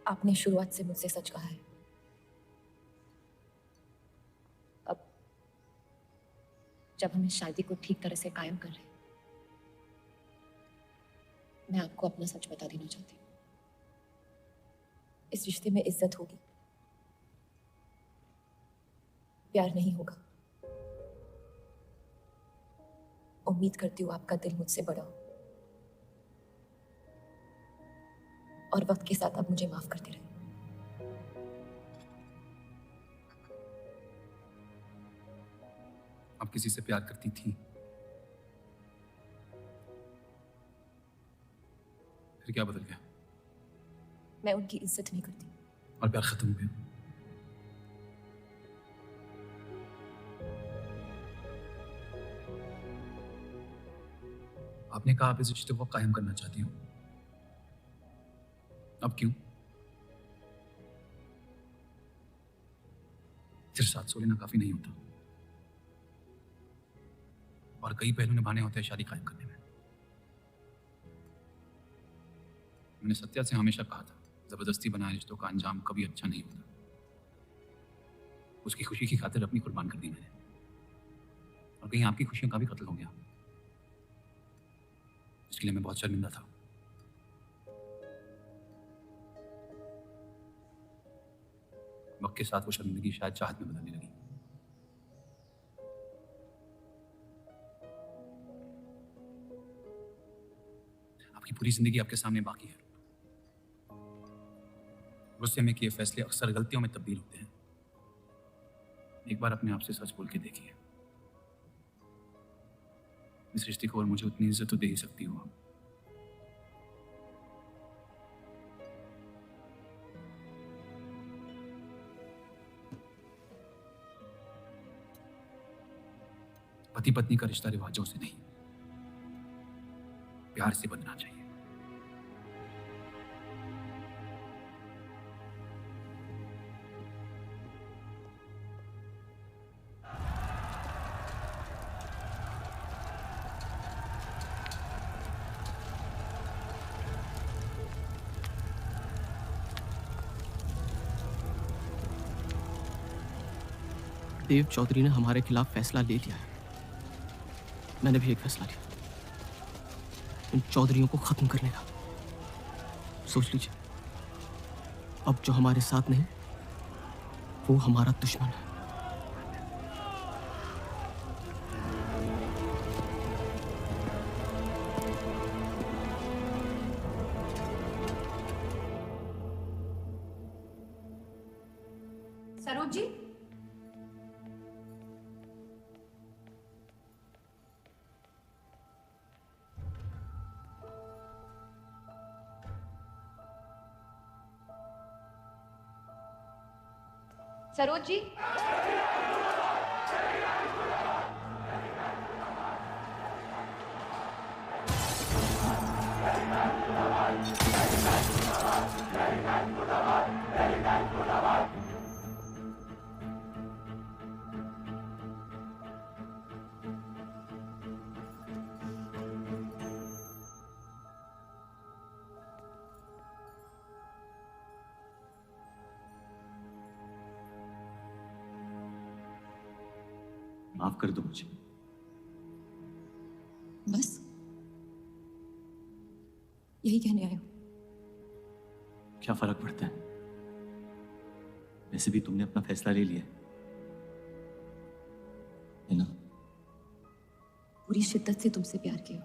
आपने शुरुआत से मुझसे सच कहा है। अब जब हम इस शादी को ठीक तरह से कायम कर रहे हैं, मैं आपको अपना सच बता देना चाहती हूँ। इस रिश्ते में इज्जत होगी, प्यार नहीं होगा। उम्मीद करती हूँ आपका दिल मुझसे बड़ा हो और वक्त के साथ आप मुझे माफ करते रहे। आप किसी से प्यार करती थी, फिर क्या बदल गया? मैं उनकी इज्जत नहीं करती। और प्यार खत्म हो गया? आपने कहा आप इस रिश्ते को कायम करना चाहती हो, अब क्यों? सिर्फ साथ सो लेना काफी नहीं होता और कई पहलू निभाने होते हैं शादी कायम करने में। मैंने सत्या से हमेशा कहा था, जबरदस्ती बनाए रिश्तों का अंजाम कभी अच्छा नहीं होता। उसकी खुशी की खातिर अपनी कुर्बान कर दी मैंने, और कहीं आपकी खुशियों का भी कत्ल हो गया, इसके लिए मैं बहुत शर्मिंदा था। वक्त के साथ वो शर्मिंदगी शायद चाहत में बदलने लगी। आपकी पूरी जिंदगी आपके सामने बाकी है। गुस्से में किए फैसले अक्सर गलतियों में तब्दील होते हैं। एक बार अपने आप से सच बोल के देखिए, इस रिश्ते को और मुझे उतनी इज्जत तो दे ही सकती हो। पति पत्नी का रिश्ता रिवाजों से नहीं, प्यार से बनना चाहिए। देव चौधरी ने हमारे खिलाफ फैसला ले लिया है। मैंने भी एक फैसला लिया, इन चौधरियों को खत्म करने का। सोच लीजिए, अब जो हमारे साथ नहीं, वो हमारा दुश्मन है। सरोज जी, सरोज जी, माफ कर दो मुझे। बस यही कहने आए हो? क्या फर्क पड़ता है, वैसे भी तुमने अपना फैसला ले लिया है ना। पूरी शिद्दत से तुमसे प्यार किया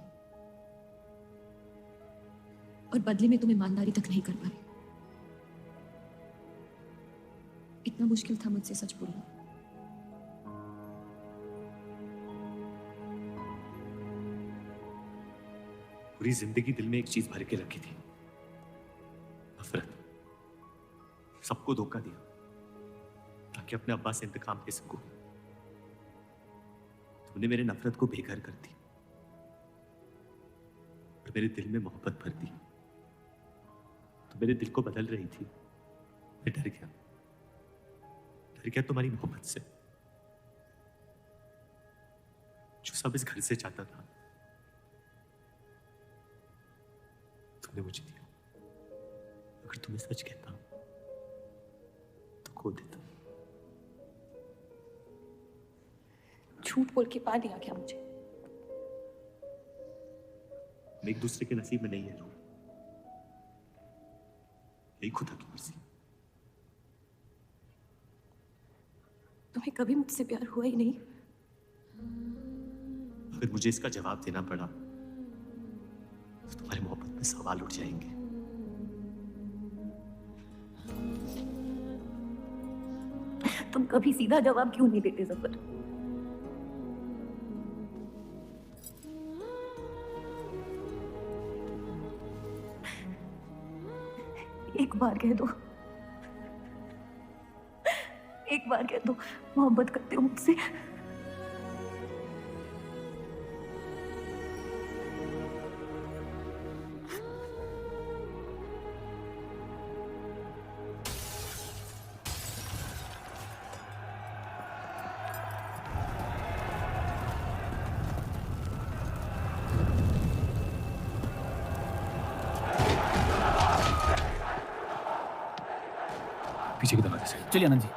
और बदले में तुम ईमानदारी तक नहीं कर पाए। इतना मुश्किल था मुझसे सच बोलना। पूरी जिंदगी दिल में एक चीज भर के रखी थी, नफरत। सबको धोखा दिया ताकि अपने अब्बा से इंतकाम ले सकूं। तुमने मेरे नफरत को बेघर कर दी और मेरे दिल में मोहब्बत भर दी। तो मेरे दिल को बदल रही थी, मैं डर गया तुम्हारी मोहब्बत से। जो सब इस घर से चाहता था, तुमने मुझे दिया। अगर तुम्हें सच कहता तो खो देता। झूठ बोल के पा लिया क्या मुझे? हम एक दूसरे के नसीब में नहीं है रूप, यही खुदा की मर्जी। तुम्हें कभी मुझसे प्यार हुआ ही नहीं? अगर मुझे इसका जवाब देना पड़ा तो तुम्हारी मोहब्बत में सवाल उठ जाएंगे। तुम कभी सीधा जवाब क्यों नहीं देते जफर? एक बार कह दो, एक बार कह दो मोहब्बत करते हो मुझसे। पीछे की दरवाजे से। चलिए आनंद जी।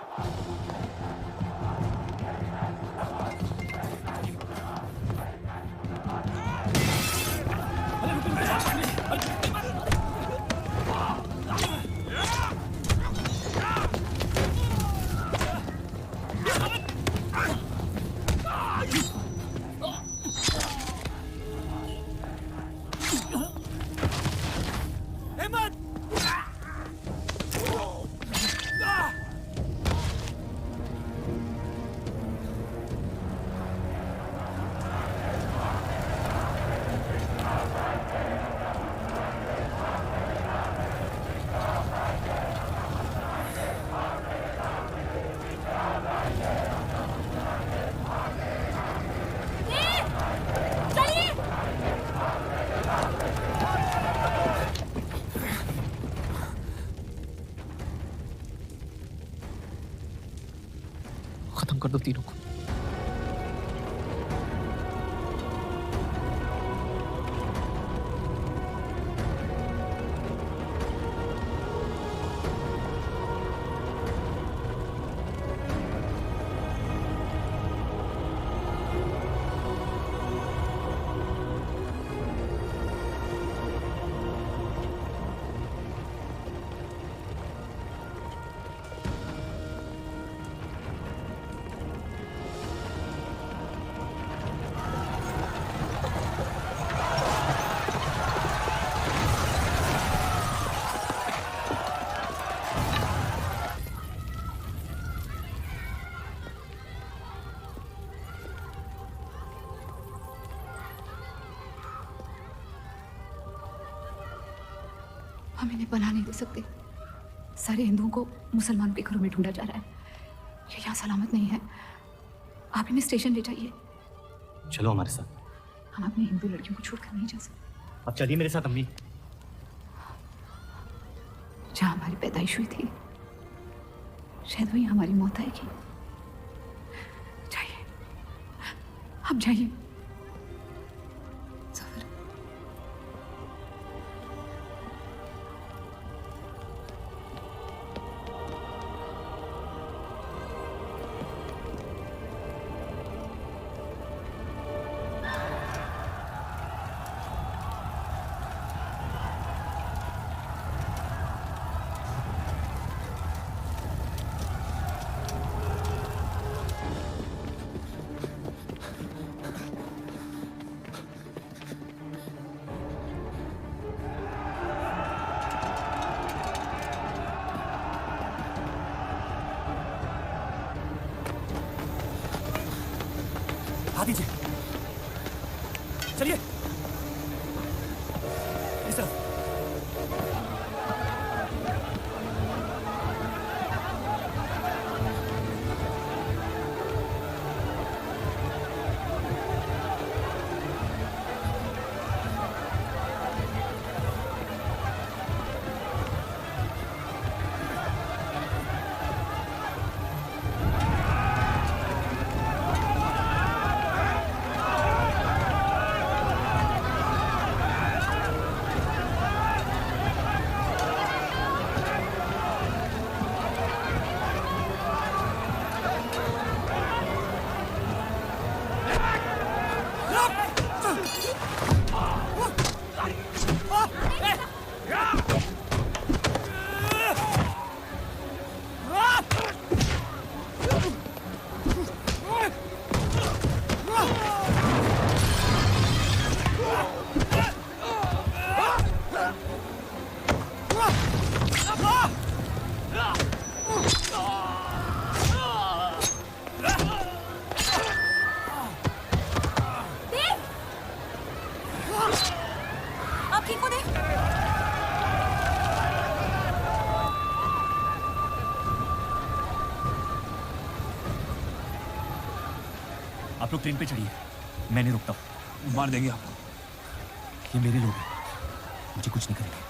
खत्म कर दो तीनों को। हम इन्हें पनाह नहीं दे सकते। सारे हिंदुओं को मुसलमानों के घरों में ढूंढा जा रहा है। ये यहाँ सलामत नहीं है। आप इन्हें स्टेशन ले जाइए। चलो हमारे साथ। हम अपनी हिंदू लड़कियों को छोड़कर नहीं जा सकते। अब चलिए मेरे साथ अम्मी। जहाँ हमारी पैदाइश हुई थी शायद वही हमारी मौत आएगी। जाइए, आप जाइए। आ दीजिए, चलिए इस तरफ। आप लोग ट्रेन पे चढ़िए, मैं नहीं रुकता हूँ। मार देंगे आपको। ये मेरे लोग हैं, मुझे कुछ नहीं करेंगे।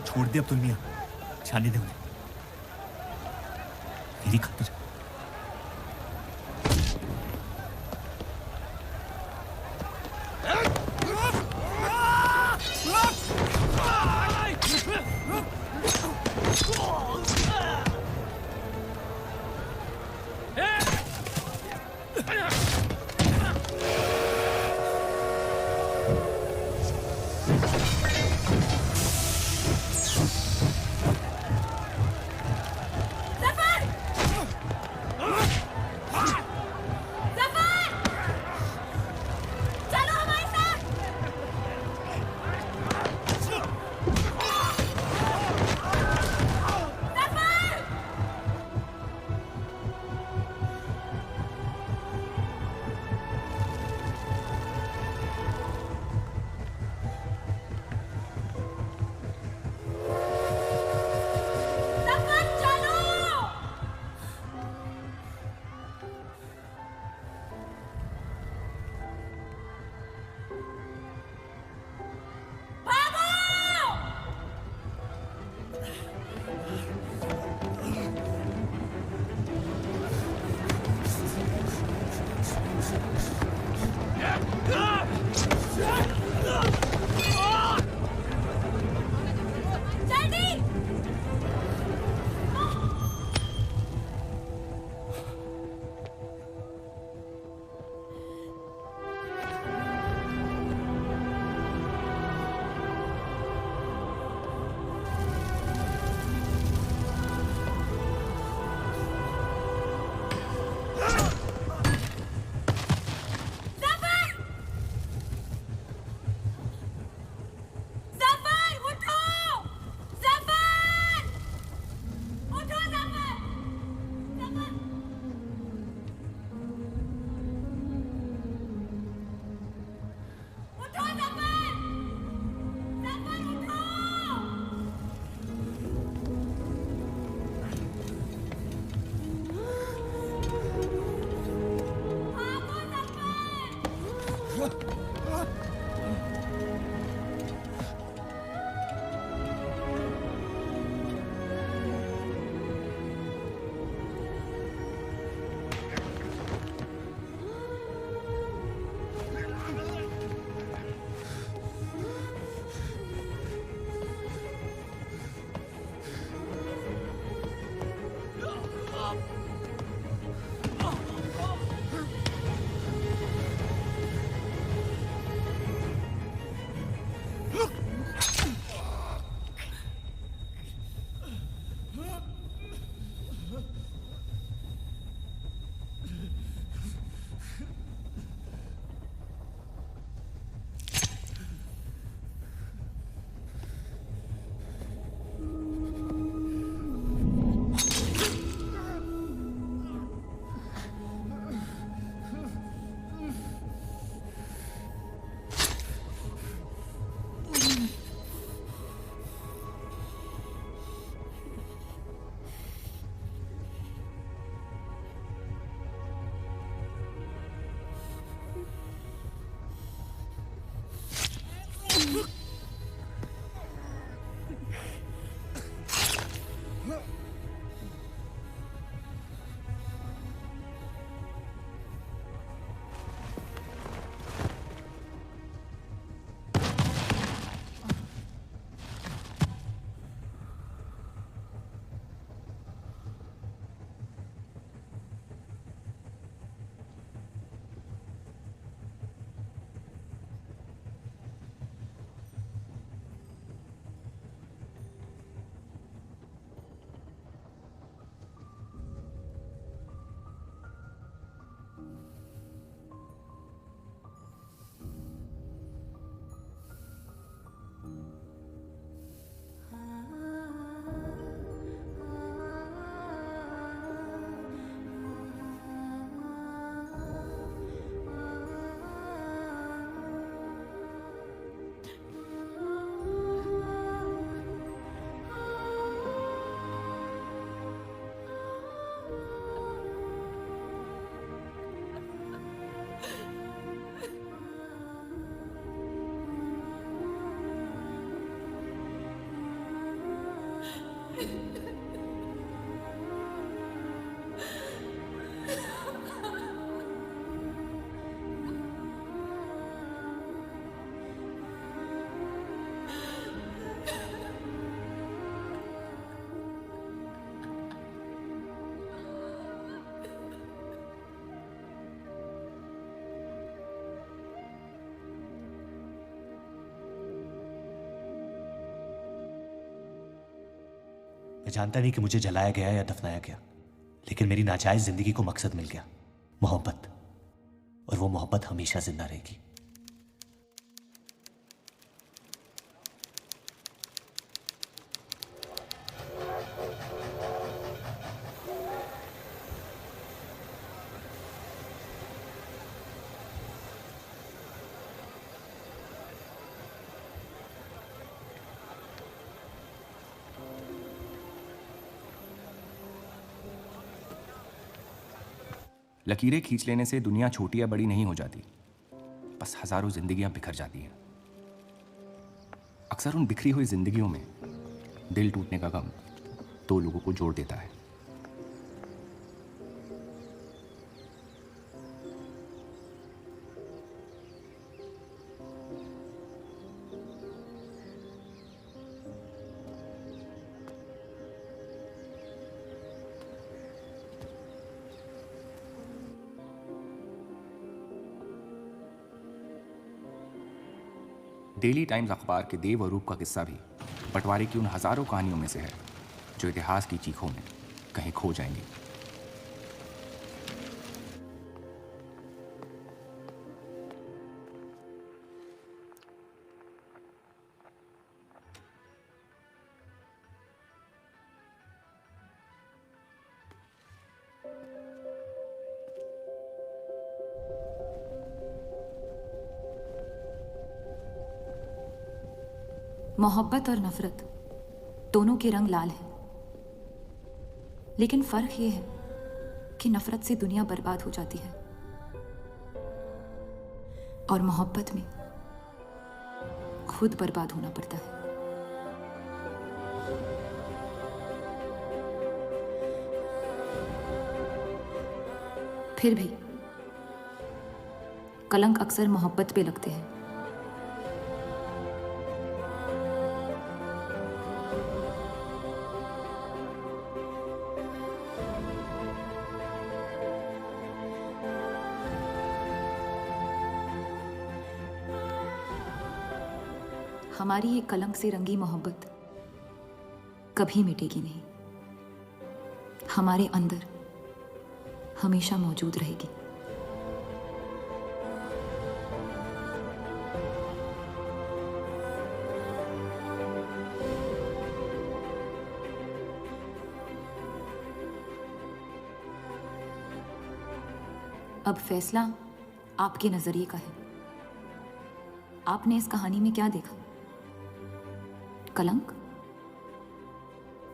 छोड़ दे अब्दुल मियां, जाने दे उन्हें, मेरी खातिर। मैं जानता नहीं कि मुझे जलाया गया या दफनाया गया, लेकिन मेरी नाजायज जिंदगी को मकसद मिल गया, मोहब्बत, और वो मोहब्बत हमेशा जिंदा रहेगी। लकीरें खींच लेने से दुनिया छोटी या बड़ी नहीं हो जाती, बस हजारों जिंदगियां बिखर जाती हैं। अक्सर उन बिखरी हुई जिंदगियों में दिल टूटने का गम दो लोगों को जोड़ देता है। डेली टाइम्स अखबार के देव और रूप का किस्सा भी बंटवारे की उन हजारों कहानियों में से है जो इतिहास की चीखों में कहीं खो जाएंगी। मोहब्बत और नफरत दोनों के रंग लाल हैं, लेकिन फर्क ये है कि नफरत से दुनिया बर्बाद हो जाती है और मोहब्बत में खुद बर्बाद होना पड़ता है। फिर भी कलंक अक्सर मोहब्बत पे लगते हैं। हमारी ये कलंक से रंगी मोहब्बत कभी मिटेगी नहीं, हमारे अंदर हमेशा मौजूद रहेगी। अब फैसला आपके नजरिए का है। आपने इस कहानी में क्या देखा? कलंक